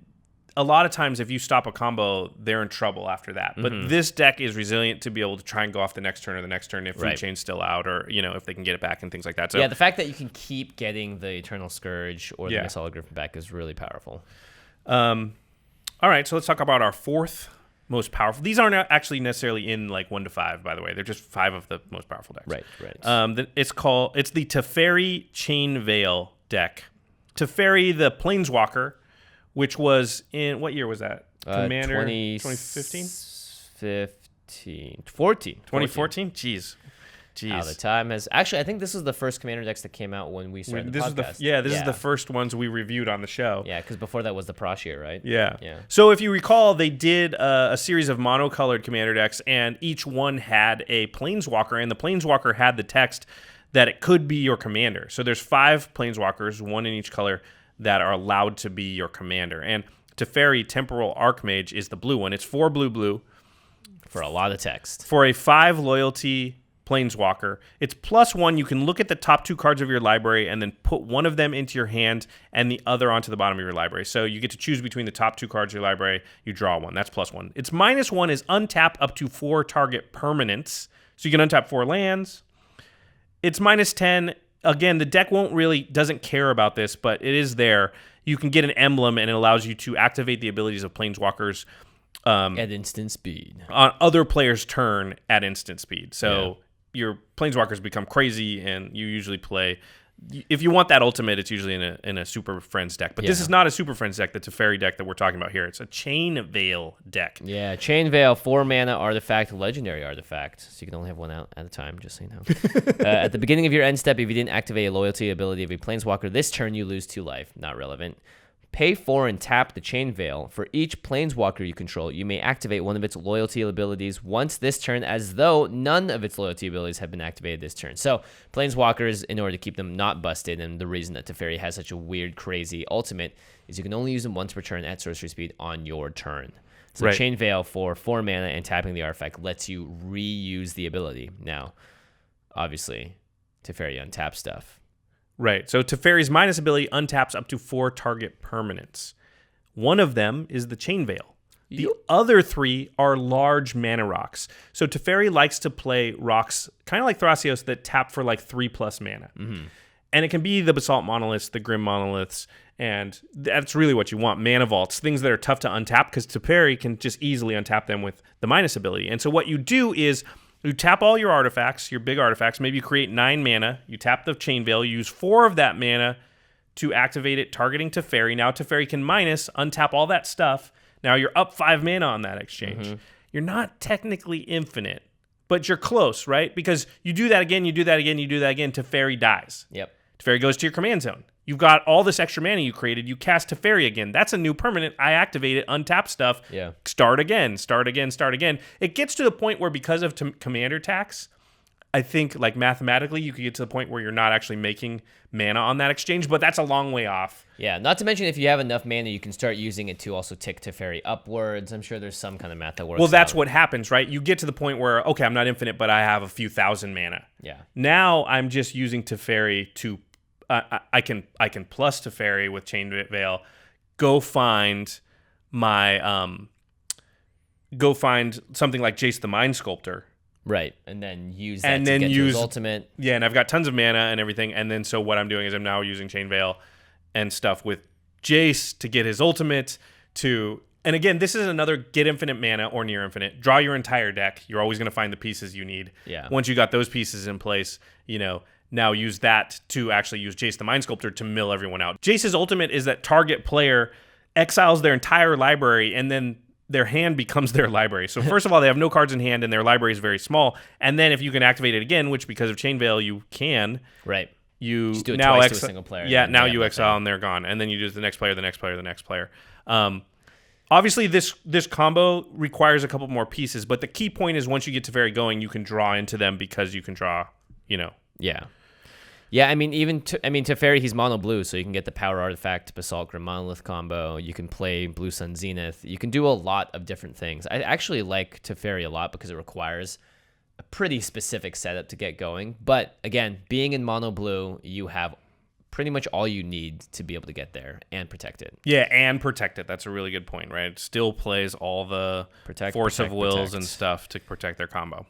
a lot of times if you stop a combo, they're in trouble after that. But this deck is resilient to be able to try and go off the next turn or the next turn if Food Chain's still out, or if they can get it back and things like that. So
yeah, the fact that you can keep getting the Eternal Scourge or the Mist Hollow Griffin back is really powerful.
All right, so let's talk about our 4th most powerful. These aren't actually necessarily in like 1 to 5, by the way. They're just 5 of the most powerful decks.
Right.
It's the Teferi Chain Veil deck. Teferi, the Planeswalker, which was in, what year was that? Commander 2015? 2014? Jeez.
How the time has... Actually, I think this was the first Commander decks that came out when we started the podcast.
This is the first ones we reviewed on the show.
Yeah, because before that was the Prossh year, right?
Yeah. So if you recall, they did a series of monocolored Commander decks, and each one had a Planeswalker, and the Planeswalker had the text that it could be your commander. So there's 5 Planeswalkers, 1 in each color, that are allowed to be your commander. And Teferi Temporal Archmage is the blue one. It's 4 blue.
For a lot of text.
For a 5 loyalty Planeswalker. It's +1. You can look at the top 2 cards of your library and then put one of them into your hand and the other onto the bottom of your library. So you get to choose between the top 2 cards of your library. You draw one. That's +1. Its -1 is untap up to 4 target permanents. So you can untap 4 lands. It's -10. Again, the deck doesn't care about this, but it is there. You can get an emblem, and it allows you to activate the abilities of Planeswalkers
at instant speed
on other players' turn at instant speed. So your Planeswalkers become crazy, and you usually play if you want that ultimate, it's usually in a Super Friends deck. But this is not a Super Friends deck, the Teferi deck that we're talking about here. It's a Chain Veil deck.
Yeah, Chain Veil, 4 mana artifact, legendary artifact. So you can only have one out at a time, just so you know. At the beginning of your end step, if you didn't activate a loyalty ability of a Planeswalker this turn, you lose 2 life. Not relevant. Pay 4 and tap the Chain Veil. For each Planeswalker you control, you may activate one of its loyalty abilities once this turn, as though none of its loyalty abilities have been activated this turn. So, Planeswalkers, in order to keep them not busted, and the reason that Teferi has such a weird, crazy ultimate, is you can only use them once per turn at sorcery speed on your turn. So, Chain Veil for 4 mana and tapping the artifact lets you reuse the ability. Now, obviously, Teferi untap stuff.
Right. So Teferi's minus ability untaps up to 4 target permanents. One of them is the Chain Veil. The other 3 are large mana rocks. So Teferi likes to play rocks kind of like Thrasios that tap for like 3+ mana. Mm-hmm. And it can be the Basalt Monoliths, the Grim Monoliths, and that's really what you want. Mana Vaults, things that are tough to untap, because Teferi can just easily untap them with the minus ability. And so what you do is you tap all your artifacts, your big artifacts. Maybe you create 9 mana. You tap the Chain Veil. You use 4 of that mana to activate it, targeting Teferi. Now Teferi can untap all that stuff. Now you're up 5 mana on that exchange. Mm-hmm. You're not technically infinite, but you're close, right? Because you do that again, you do that again, you do that again. Teferi dies.
Yep.
Teferi goes to your command zone. You've got all this extra mana you created. You cast Teferi again. That's a new permanent. I activate it, untap stuff.
Yeah.
Start again, start again, start again. It gets to the point where, because of commander tax, I think like mathematically you could get to the point where you're not actually making mana on that exchange, but that's a long way off.
Yeah, not to mention if you have enough mana, you can start using it to also tick Teferi upwards. I'm sure there's some kind of math that works.
Well, that's
out.
what happens, right? You get to the point where, okay, I'm not infinite, but I have a few thousand mana.
Yeah.
Now I'm just using Teferi to I can plus Teferi with Chain Veil. Go find something like Jace the Mind Sculptor.
Right, and then use that to get to his ultimate.
Yeah, and I've got tons of mana and everything, and then so what I'm doing is I'm now using Chain Veil and stuff with Jace to get his ultimate to... And again, this is another get infinite mana or near infinite. Draw your entire deck. You're always going to find the pieces you need.
Yeah.
Once you got those pieces in place, now use that to actually use Jace the Mind Sculptor to mill everyone out. Jace's ultimate is that target player exiles their entire library, and then their hand becomes their library. So first of all, they have no cards in hand, and their library is very small. And then if you can activate it again, which because of Chain Veil you can,
right?
You
just do it
now
twice to a single player.
Yeah, now you exile and they're gone, and then you do the next player, the next player, the next player. Obviously, this combo requires a couple more pieces, but the key point is once you get to Teferi going, you can draw into them because you can draw.
Yeah. Yeah, I mean, Teferi, he's mono blue, so you can get the power artifact, Basalt Grim Monolith combo. You can play Blue Sun Zenith. You can do a lot of different things. I actually like Teferi a lot because it requires a pretty specific setup to get going. But again, being in mono blue, you have pretty much all you need to be able to get there and protect it.
Yeah, and protect it. That's a really good point, right? It still plays all the force of wills and stuff to protect their combo.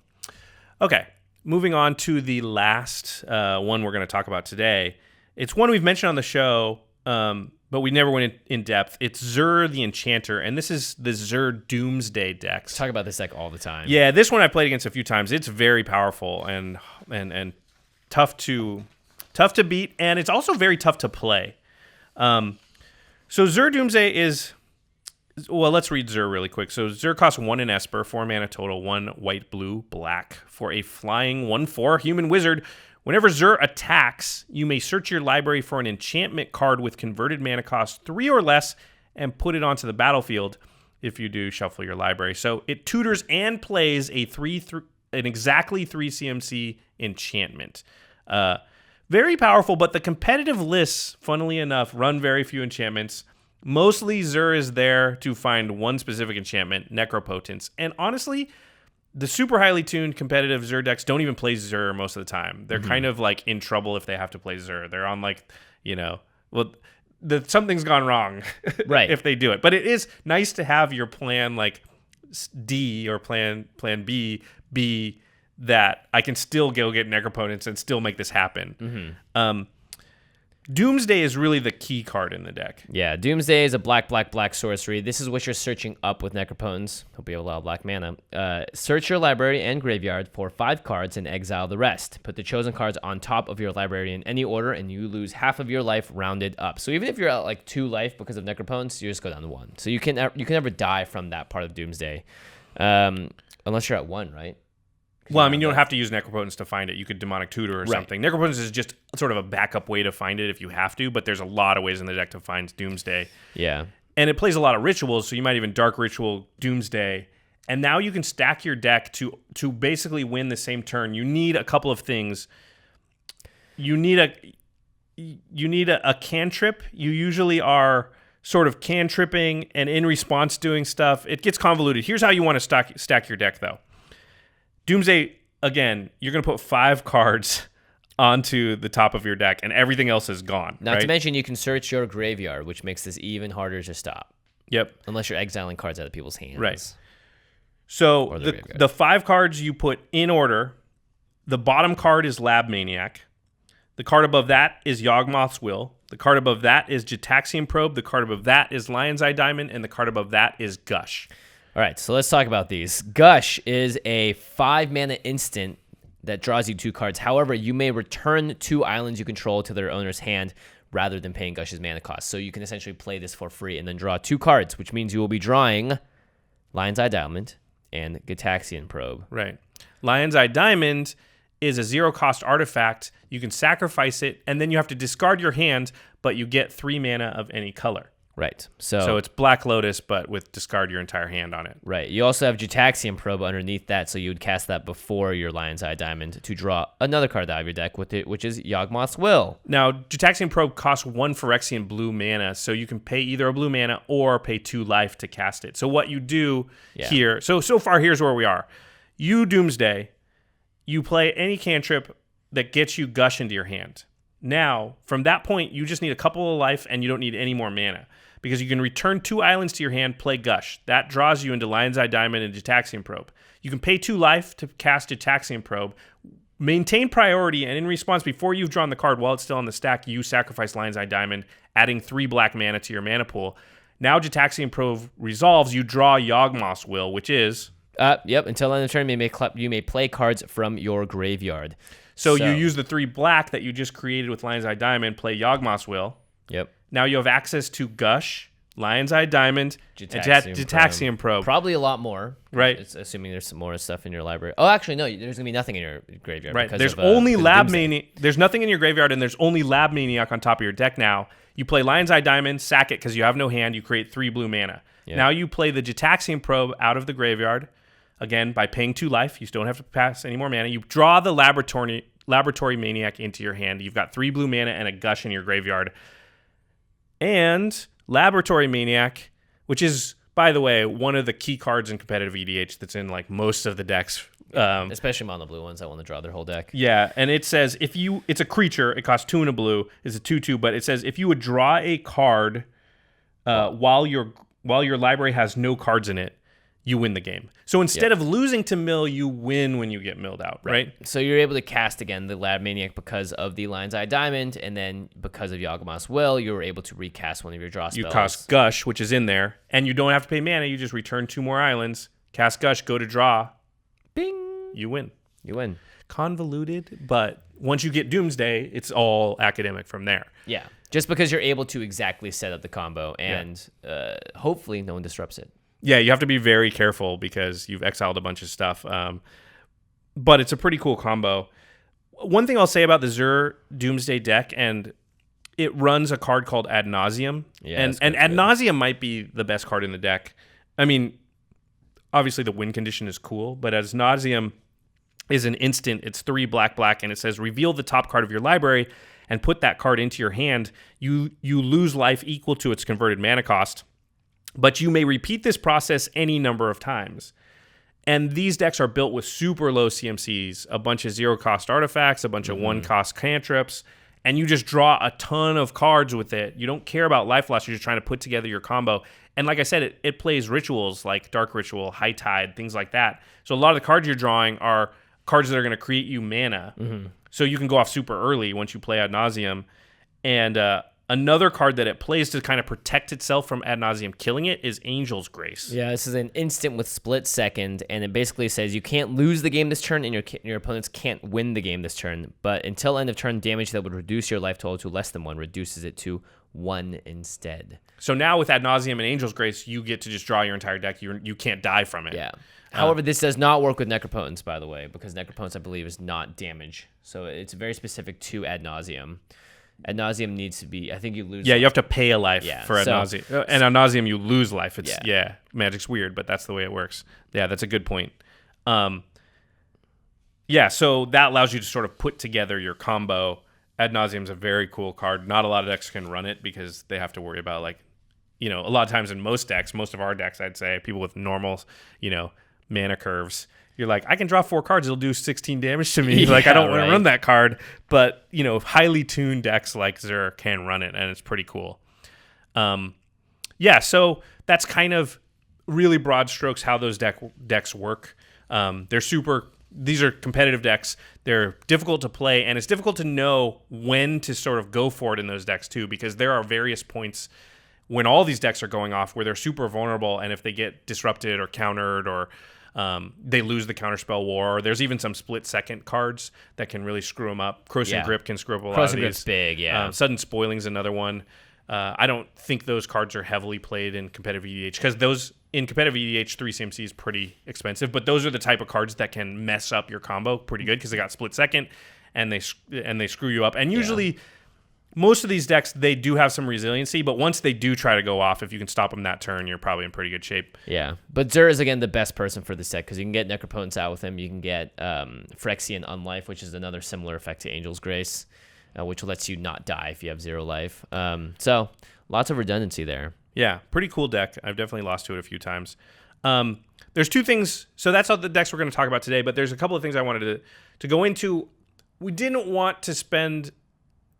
Okay. Moving on to the last one we're going to talk about today. It's one we've mentioned on the show, but we never went in depth. It's Zur the Enchanter, and this is the Zur Doomsday decks.
Talk about this deck all the time.
Yeah, this one I played against a few times. It's very powerful and tough to beat, and it's also very tough to play. So Zur Doomsday is... Well, let's read Zur really quick. So Zur costs 1 in Esper, 4 mana total, 1 white, blue, black for a flying 1/4 human wizard. Whenever Zur attacks, you may search your library for an enchantment card with converted mana cost 3 or less and put it onto the battlefield. If you do, shuffle your library. So it tutors and plays an exactly 3 CMC enchantment. Very powerful, but the competitive lists, funnily enough, run very few enchantments. Mostly Zur is there to find one specific enchantment, Necropotence. And honestly, the super highly tuned competitive Zur decks don't even play Zur most of the time. They're kind of like in trouble if they have to play Zur. They're on like, something's gone wrong
right.
if they do it. But it is nice to have your plan like D or plan B be that I can still go get Necropotence and still make this happen. Doomsday is really the key card in the deck.
Yeah, Doomsday is a black sorcery. This is what you're searching up with Necropotence. Hope you have a lot of black mana. Search your library and graveyard for 5 cards and exile the rest. Put the chosen cards on top of your library in any order, and you lose half of your life rounded up. So even if you're at like 2 life because of Necropotence, you just go down to 1. So you can never die from that part of Doomsday, unless you're at 1, right?
Well, I mean, you don't have to use Necropotence to find it. You could Demonic Tutor or something. Necropotence is just sort of a backup way to find it if you have to, but there's a lot of ways in the deck to find Doomsday.
Yeah.
And it plays a lot of rituals, so you might even Dark Ritual Doomsday. And now you can stack your deck to basically win the same turn. You need a couple of things. You need a cantrip. You usually are sort of cantripping and in response doing stuff. It gets convoluted. Here's how you want to stack your deck, though. Doomsday, again, you're going to put 5 cards onto the top of your deck, and everything else is gone.
Not to mention, you can search your graveyard, which makes this even harder to stop.
Yep.
Unless you're exiling cards out of people's hands.
Right. So the 5 cards you put in order, the bottom card is Lab Maniac. The card above that is Yawgmoth's Will. The card above that is Gitaxian Probe. The card above that is Lion's Eye Diamond. And the card above that is Gush.
All right, so let's talk about these. Gush is a 5-mana instant that draws you 2 cards. However, you may return 2 islands you control to their owner's hand rather than paying Gush's mana cost. So you can essentially play this for free and then draw 2 cards, which means you will be drawing Lion's Eye Diamond and Gitaxian Probe.
Right. Lion's Eye Diamond is a 0-cost artifact. You can sacrifice it, and then you have to discard your hand, but you get 3 mana of any color.
Right. So
it's Black Lotus, but with discard your entire hand on it.
Right. You also have Gitaxian Probe underneath that, so you would cast that before your Lion's Eye Diamond to draw another card out of your deck with it, which is Yawgmoth's Will.
Now, Gitaxian Probe costs 1 Phyrexian blue mana, so you can pay either a blue mana or pay 2 life to cast it. So what you do here, so far here's where we are. You Doomsday, you play any cantrip that gets you Gush into your hand. Now, from that point, you just need a couple of life and you don't need any more mana. Because you can return 2 islands to your hand, play Gush. That draws you into Lion's Eye Diamond and Gitaxian Probe. You can pay 2 life to cast Gitaxian Probe, maintain priority, and in response, before you've drawn the card while it's still on the stack, you sacrifice Lion's Eye Diamond, adding 3 black mana to your mana pool. Now Gitaxian Probe resolves, you draw Yawgmoth's Will, which is...
until end of turn, you may play cards from your graveyard.
So you use the 3 black that you just created with Lion's Eye Diamond, play Yawgmoth's Will.
Yep.
Now you have access to Gush, Lion's Eye Diamond, Gitaxian Probe.
Probably a lot more.
Right.
It's assuming there's some more stuff in your library. Oh, actually, no. There's going to be nothing in your graveyard.
Right.
Because
there's
of,
only Lab
Doomsday.
Maniac. There's nothing in your graveyard, and there's only Lab Maniac on top of your deck now. You play Lion's Eye Diamond, sack it because you have no hand. You create 3 blue mana. Yep. Now you play the Gitaxian Probe out of the graveyard. Again, by paying 2 life. You still don't have to pass any more mana. You draw the Laboratory Maniac into your hand. You've got 3 blue mana and a Gush in your graveyard. And Laboratory Maniac, which is, by the way, one of the key cards in competitive EDH that's in like most of the decks.
Especially mono blue ones that want to draw their whole deck.
Yeah, and it says it's a creature, it costs 2 and a blue, it's a 2/2, but it says if you would draw a card while your library has no cards in it, you win the game. So instead of losing to mill, you win when you get milled out, right?
So you're able to cast again the Lab Maniac because of the Lion's Eye Diamond, and then because of Yawgmoth's Will, you were able to recast one of your draw spells.
You cast Gush, which is in there, and you don't have to pay mana. You just return 2 more islands, cast Gush, go to draw.
Bing!
You win.
You win.
Convoluted, but once you get Doomsday, it's all academic from there.
Yeah. Just because you're able to exactly set up the combo, and hopefully no one disrupts it.
Yeah, you have to be very careful because you've exiled a bunch of stuff. But it's a pretty cool combo. One thing I'll say about the Zur Doomsday deck, and it runs a card called Ad Nauseam.
Yeah,
and Ad Nauseam might be the best card in the deck. I mean, obviously the win condition is cool, but Ad Nauseam is an instant. It's 3 black, and it says reveal the top card of your library and put that card into your hand. You lose life equal to its converted mana cost. But you may repeat this process any number of times. And these decks are built with super low CMCs, a bunch of 0-cost artifacts, a bunch of 1-cost cantrips, and you just draw a ton of cards with it. You don't care about life loss. You're just trying to put together your combo. And like I said, it plays rituals like Dark Ritual, High Tide, things like that. So a lot of the cards you're drawing are cards that are going to create you mana. So you can go off super early once you play Ad Nauseam. And another card that it plays to kind of protect itself from ad nauseam killing it is Angel's Grace.
Yeah, this is an instant with split second, and it basically says you can't lose the game this turn, and your opponents can't win the game this turn. But until end of turn, damage that would reduce your life total to less than 1 reduces it to 1 instead.
So now with ad nauseam and Angel's Grace, you get to just draw your entire deck. You can't die from it.
Yeah. However, this does not work with Necropotence, by the way, because Necropotence, I believe, is not damage. So it's very specific to ad nauseam. Ad nauseam needs to be, I think you lose.
Yeah, you have to pay a life for ad
so-
nauseam. And ad nauseam, you lose life. It's Magic's weird, but that's the way it works. Yeah, that's a good point. Yeah, so that allows you to sort of put together your combo. Ad nauseam is a very cool card. Not a lot of decks can run it because they have to worry about, like, a lot of times in most of our decks, I'd say, people with normal, mana curves, you're like, I can draw 4 cards, it'll do 16 damage to me. Like, I don't want to run that card. But, highly tuned decks like Zur can run it, and it's pretty cool. So that's kind of really broad strokes how those decks work. These are competitive decks. They're difficult to play, and it's difficult to know when to sort of go for it in those decks too, because there are various points when all these decks are going off where they're super vulnerable, and if they get disrupted or countered or they lose the counterspell war, or there's even some split-second cards that can really screw them up. Corrosive Grip can screw up a lot of these.
Corrosive Grip's big, yeah.
Sudden Spoiling's another one. I don't think those cards are heavily played in competitive EDH, because in competitive EDH, 3 CMC is pretty expensive, but those are the type of cards that can mess up your combo pretty good because they got split second and they screw you up. And usually, most of these decks, they do have some resiliency, but once they do try to go off, if you can stop them that turn, you're probably in pretty good shape.
Yeah, but Zur is, again, the best person for this deck because you can get Necropotence out with him. You can get Phyrexian Unlife, which is another similar effect to Angel's Grace, which lets you not die if you have 0 life. So lots of redundancy there.
Yeah, pretty cool deck. I've definitely lost to it a few times. There's 2 things. So that's all the decks we're going to talk about today, but there's a couple of things I wanted to go into. We didn't want to spend,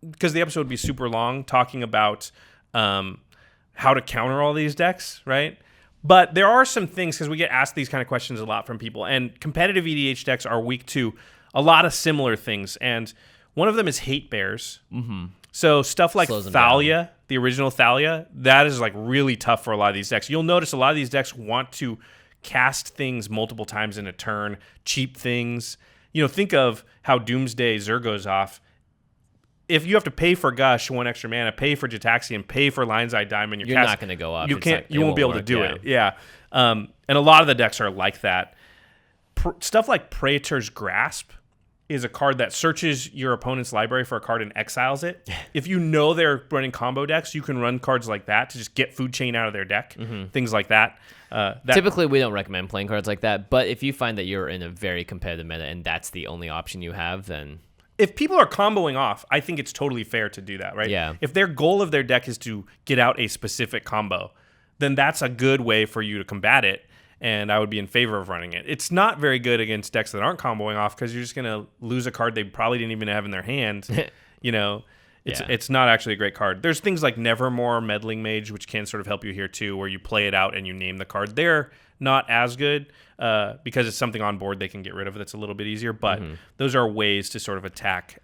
because the episode would be super long, talking about how to counter all these decks, right? But there are some things, because we get asked these kind of questions a lot from people, and competitive EDH decks are weak to a lot of similar things, and one of them is Hate Bears. Mm-hmm. So stuff like Thalia, the original Thalia, that is like really tough for a lot of these decks. You'll notice a lot of these decks want to cast things multiple times in a turn, cheap things. Think of how Doomsday Zur goes off. If you have to pay for Gush, 1 extra mana, pay for Jataxian, pay for Lion's Eye Diamond,
you're not going to go up.
You won't be able to do it. Yeah. And a lot of the decks are like that. Stuff like Praetor's Grasp is a card that searches your opponent's library for a card and exiles it. If you know they're running combo decks, you can run cards like that to just get food chain out of their deck, things like that.
Typically, we don't recommend playing cards like that, but if you find that you're in a very competitive meta and that's the only option you have, then...
If people are comboing off, I think it's totally fair to do that, right?
Yeah.
If their goal of their deck is to get out a specific combo, then that's a good way for you to combat it. And I would be in favor of running it. It's not very good against decks that aren't comboing off because you're just going to lose a card they probably didn't even have in their hand. It's not actually a great card. There's things like Nevermore, Meddling Mage, which can sort of help you here too, where you play it out and you name the card. They're not as good because it's something on board they can get rid of that's a little bit easier. But those are ways to sort of attack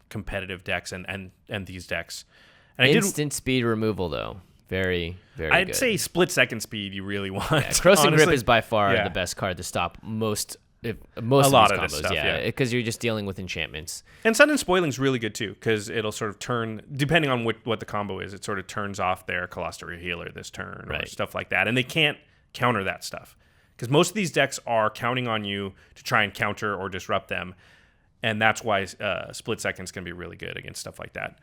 competitive decks and these decks. And
Instant speed removal, though. Very, very
I'd
good.
say split second speed you really want.
Yeah, Corrosive Grip is by far the best card to stop most of these combos.
Stuff,
because you're just dealing with enchantments.
And Sudden Spoiling's really good too, because it'll sort of turn, depending on what the combo is, it sort of turns off their Colossery Healer this turn or stuff like that. And they can't counter that stuff. Because most of these decks are counting on you to try and counter or disrupt them. And that's why split seconds can be really good against stuff like that.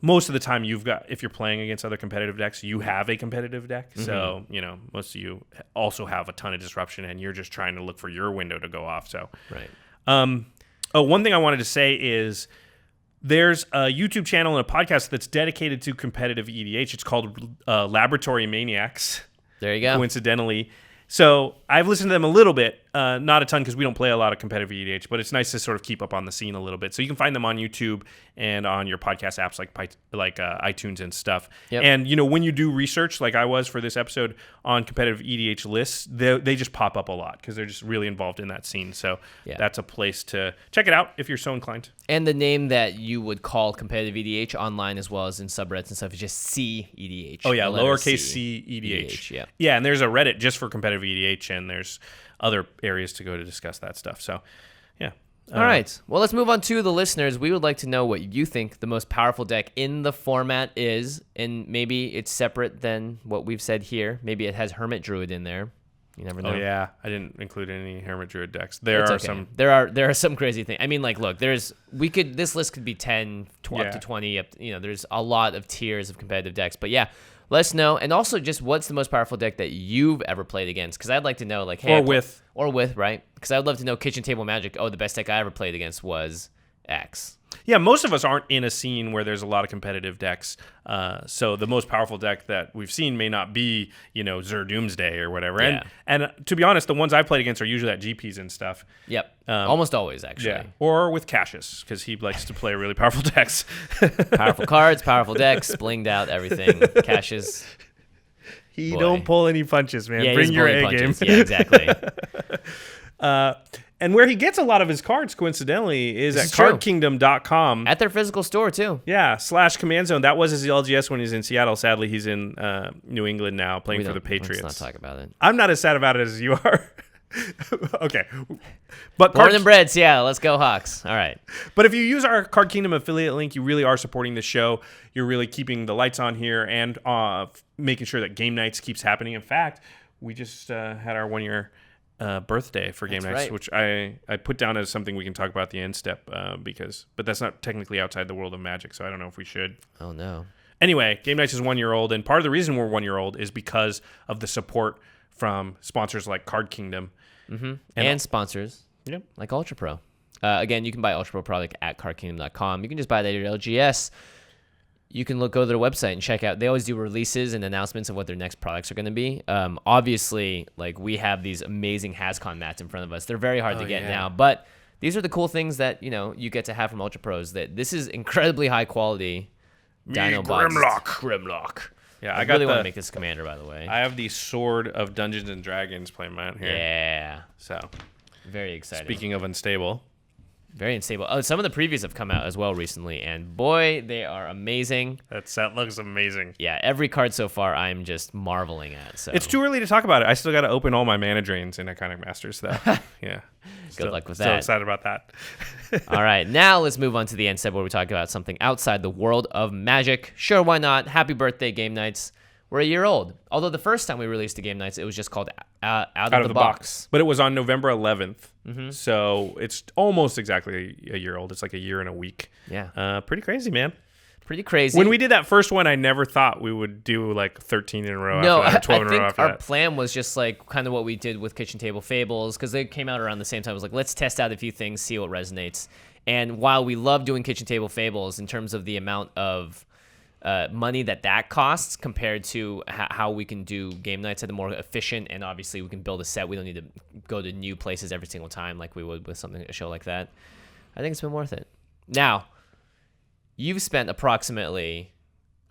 Most of the time if you're playing against other competitive decks, you have a competitive deck. So, most of you also have a ton of disruption and you're just trying to look for your window to go off. So, one thing I wanted to say is there's a YouTube channel and a podcast that's dedicated to competitive EDH. It's called Laboratory Maniacs.
There you go.
Coincidentally. So I've listened to them a little bit. not a ton because we don't play a lot of competitive EDH, but it's nice to sort of keep up on the scene a little bit. So you can find them on YouTube and on your podcast apps like iTunes and stuff.
Yep.
And, when you do research, like I was for this episode on competitive EDH lists, they just pop up a lot because they're just really involved in that scene. So that's a place to check it out if you're so inclined.
And the name that you would call competitive EDH online as well as in subreddits and stuff is just CEDH.
Oh, yeah, lowercase c EDH.
Yeah.
Yeah, and there's a Reddit just for competitive EDH, and there's other areas to go to discuss that stuff. So, yeah.
All right. Well, let's move on to the listeners. We would like to know what you think the most powerful deck in the format is, and maybe it's separate than what we've said here. Maybe it has Hermit Druid in there. You never know.
Oh yeah, I didn't include any Hermit Druid decks. There are
some crazy things. I mean, like, look, this list could be 10 up to 20. There's a lot of tiers of competitive decks. But yeah, let us know. And also just what's the most powerful deck that you've ever played against? Because I'd like to know, like, hey, or with, right? Because I would love to know kitchen table Magic. Oh, the best deck I ever played against was X.
Yeah, most of us aren't in a scene where there's a lot of competitive decks. So the most powerful deck that we've seen may not be, Zur Doomsday or whatever.
Yeah.
And to be honest, the ones I've played against are usually at GPs and stuff.
Yep. Almost always, actually.
Yeah. Or with Cassius, because he likes to play really powerful decks.
Powerful cards, powerful decks, blinged out, everything. Cassius.
He don't pull any punches, man.
Yeah,
Bring your A game.
Yeah, exactly.
And where he gets a lot of his cards, coincidentally, is at
true.
cardkingdom.com.
At their physical store, too.
Yeah, /command zone. That was his LGS when he was in Seattle. Sadly, he's in New England now playing for the Patriots.
Let's not talk about it.
I'm not as sad about it as you are. Okay. But
Born and bred, Seattle. Let's go, Hawks. All right.
But if you use our Card Kingdom affiliate link, you really are supporting the show. You're really keeping the lights on here and making sure that game nights keeps happening. In fact, we just had our 1 year birthday for game nights,
right.
which I put down as something we can talk about at the end step but that's not technically outside the world of Magic, so I don't know if we should.
Oh no.
Anyway, game nights is 1 year old, and part of the reason we're 1 year old is because of the support from sponsors like Card Kingdom
and sponsors
Yep.
like Ultra Pro. Again, you can buy Ultra Pro product at cardkingdom.com. You can just buy that at your LGS. You can go to their website and check out. They always do releases and announcements of what their next products are going to be. Obviously, like, we have these amazing HasCon mats in front of us. They're very hard to get now, but these are the cool things that you get to have from Ultra Pros. That this is incredibly high quality. Dino Grimlock.
Yeah,
I really want to make this commander, by the way.
I have the Sword of Dungeons and Dragons playmat here.
Yeah.
So,
very exciting.
Speaking of unstable.
Very unstable. Oh, some of the previews have come out as well recently, and boy, they are amazing.
That set looks amazing.
Yeah, every card so far I'm just marveling at. So
it's too early to talk about it. I still got to open all my mana drains in Iconic Masters, though. Yeah.
Good luck with that.
So excited about that.
All right, now let's move on to the end step where we talk about something outside the world of Magic. Sure, why not? Happy birthday, Game Nights. We're a year old. Although the first time we released the Game Nights, it was just called Out of the Box.
But it was on November 11th. So it's almost exactly a year old. It's like a year and a week.
Yeah.
Pretty crazy, man.
Pretty crazy.
When we did that first one, I never thought we would do like 13 in a row after that, 12 in a row after
that. I
that.
think our plan was just like kind of what we did with Kitchen Table Fables, because they came out around the same time. It was like, let's test out a few things, see what resonates. And while we love doing Kitchen Table Fables in terms of the amount of money that costs compared to how we can do game nights at a more efficient, and obviously we can build a set. We don't need to go to new places every single time like we would with a show like that. I think it's been worth it. Now, you've spent approximately...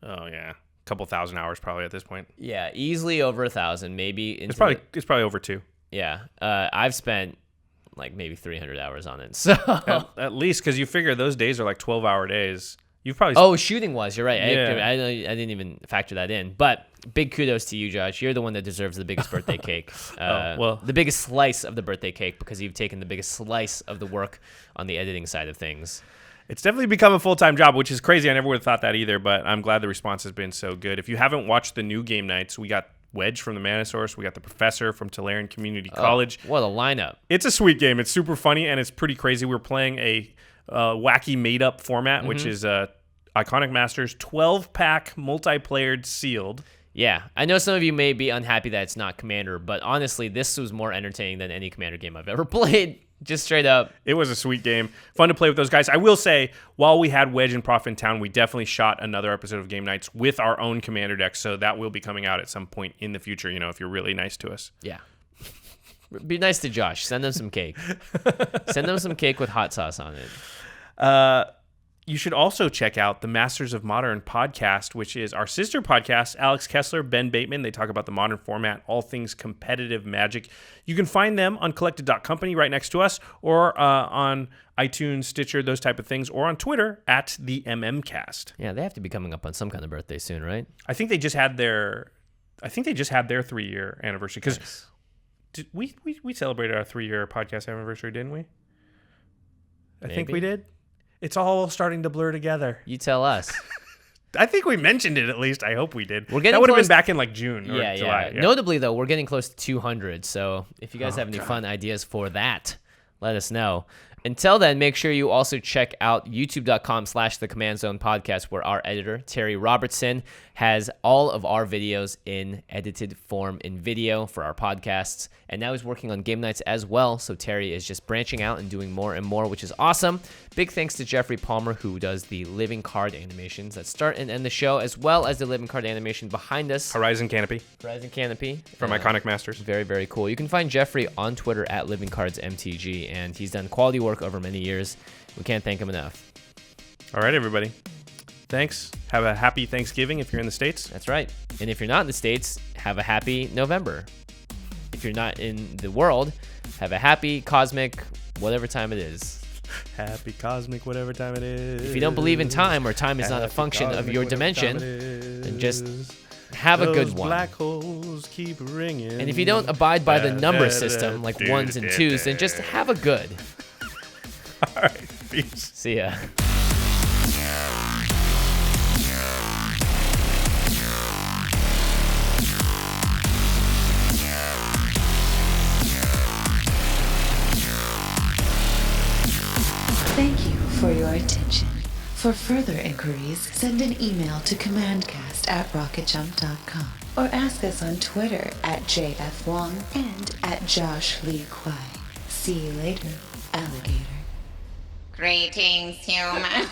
Oh, yeah. A couple thousand hours probably at this point.
Yeah, easily over 1,000, maybe.
It's probably over 2.
Yeah. I've spent like maybe 300 hours on it. So
at least, because you figure those days are like 12-hour days. You've probably...
shooting-wise, you're right.
Yeah.
I didn't even factor that in. But big kudos to you, Josh. You're the one that deserves the biggest birthday cake. The biggest slice of the birthday cake, because you've taken the biggest slice of the work on the editing side of things.
It's definitely become a full-time job, which is crazy. I never would have thought that either, but I'm glad the response has been so good. If you haven't watched the new game nights, we got Wedge from the Mana Source. We got the Professor from Tolarian Community College.
What a lineup.
It's a sweet game. It's super funny, and it's pretty crazy. We're playing a wacky made-up format, which is Iconic Masters 12-pack multiplayered sealed.
Yeah, I know some of you may be unhappy that it's not Commander, but honestly, this was more entertaining than any Commander game I've ever played. Just straight up. It
was a sweet game. Fun to play with those guys. I will say, while we had Wedge and Prof in town, we definitely shot another episode of Game Nights with our own Commander deck, so that will be coming out at some point in the future, if you're really nice to us.
Yeah. Be nice to Josh. Send him some cake. Send him some cake with hot sauce on it.
You should also check out the Masters of Modern podcast, which is our sister podcast. Alex Kessler, Ben Bateman. They talk about the modern format, all things competitive Magic. You can find them on collected.company right next to us, or on iTunes, Stitcher, those type of things, or on Twitter at the MMcast.
Yeah, they have to be coming up on some kind of birthday soon, right?
I think they just had their 3-year anniversary, because we celebrated our 3-year podcast anniversary, didn't we? I think we did. It's all starting to blur together.
You tell us.
I think we mentioned it at least. I hope we did.
That would have been
back in like June or July.
Yeah. Notably, though, we're getting close to 200. So if you guys have any fun ideas for that, let us know. Until then, make sure you also check out youtube.com/The Command Zone Podcast, where our editor, Terry Robertson, has all of our videos in edited form in video for our podcasts. And now he's working on game nights as well. So Terry is just branching out and doing more and more, which is awesome. Big thanks to Geoffrey Palmer, who does the living card animations that start and end the show, as well as the living card animation behind us.
Horizon Canopy. From Iconic Masters.
Very, very cool. You can find Geoffrey on Twitter at livingcardsmtg, and he's done quality work over many years. We can't thank him enough.
All right, everybody. Thanks. Have a happy Thanksgiving if you're in the States.
That's right. And if you're not in the States, have a happy November. If you're not in the world, have a happy cosmic whatever time it is.
Happy cosmic whatever time it is.
If you don't believe in time, or time is not a function of your dimension, then just have a good one.
Black holes keep ringing.
And if you don't abide by the number system, like ones and twos, then just have a good.
All right. Peace.
See ya.
Thank you for your attention. For further inquiries, send an email to commandcast@rocketjump.com or ask us on Twitter at JFWong and at Josh Lee Kwai. See you later, alligator.
Greetings, humans.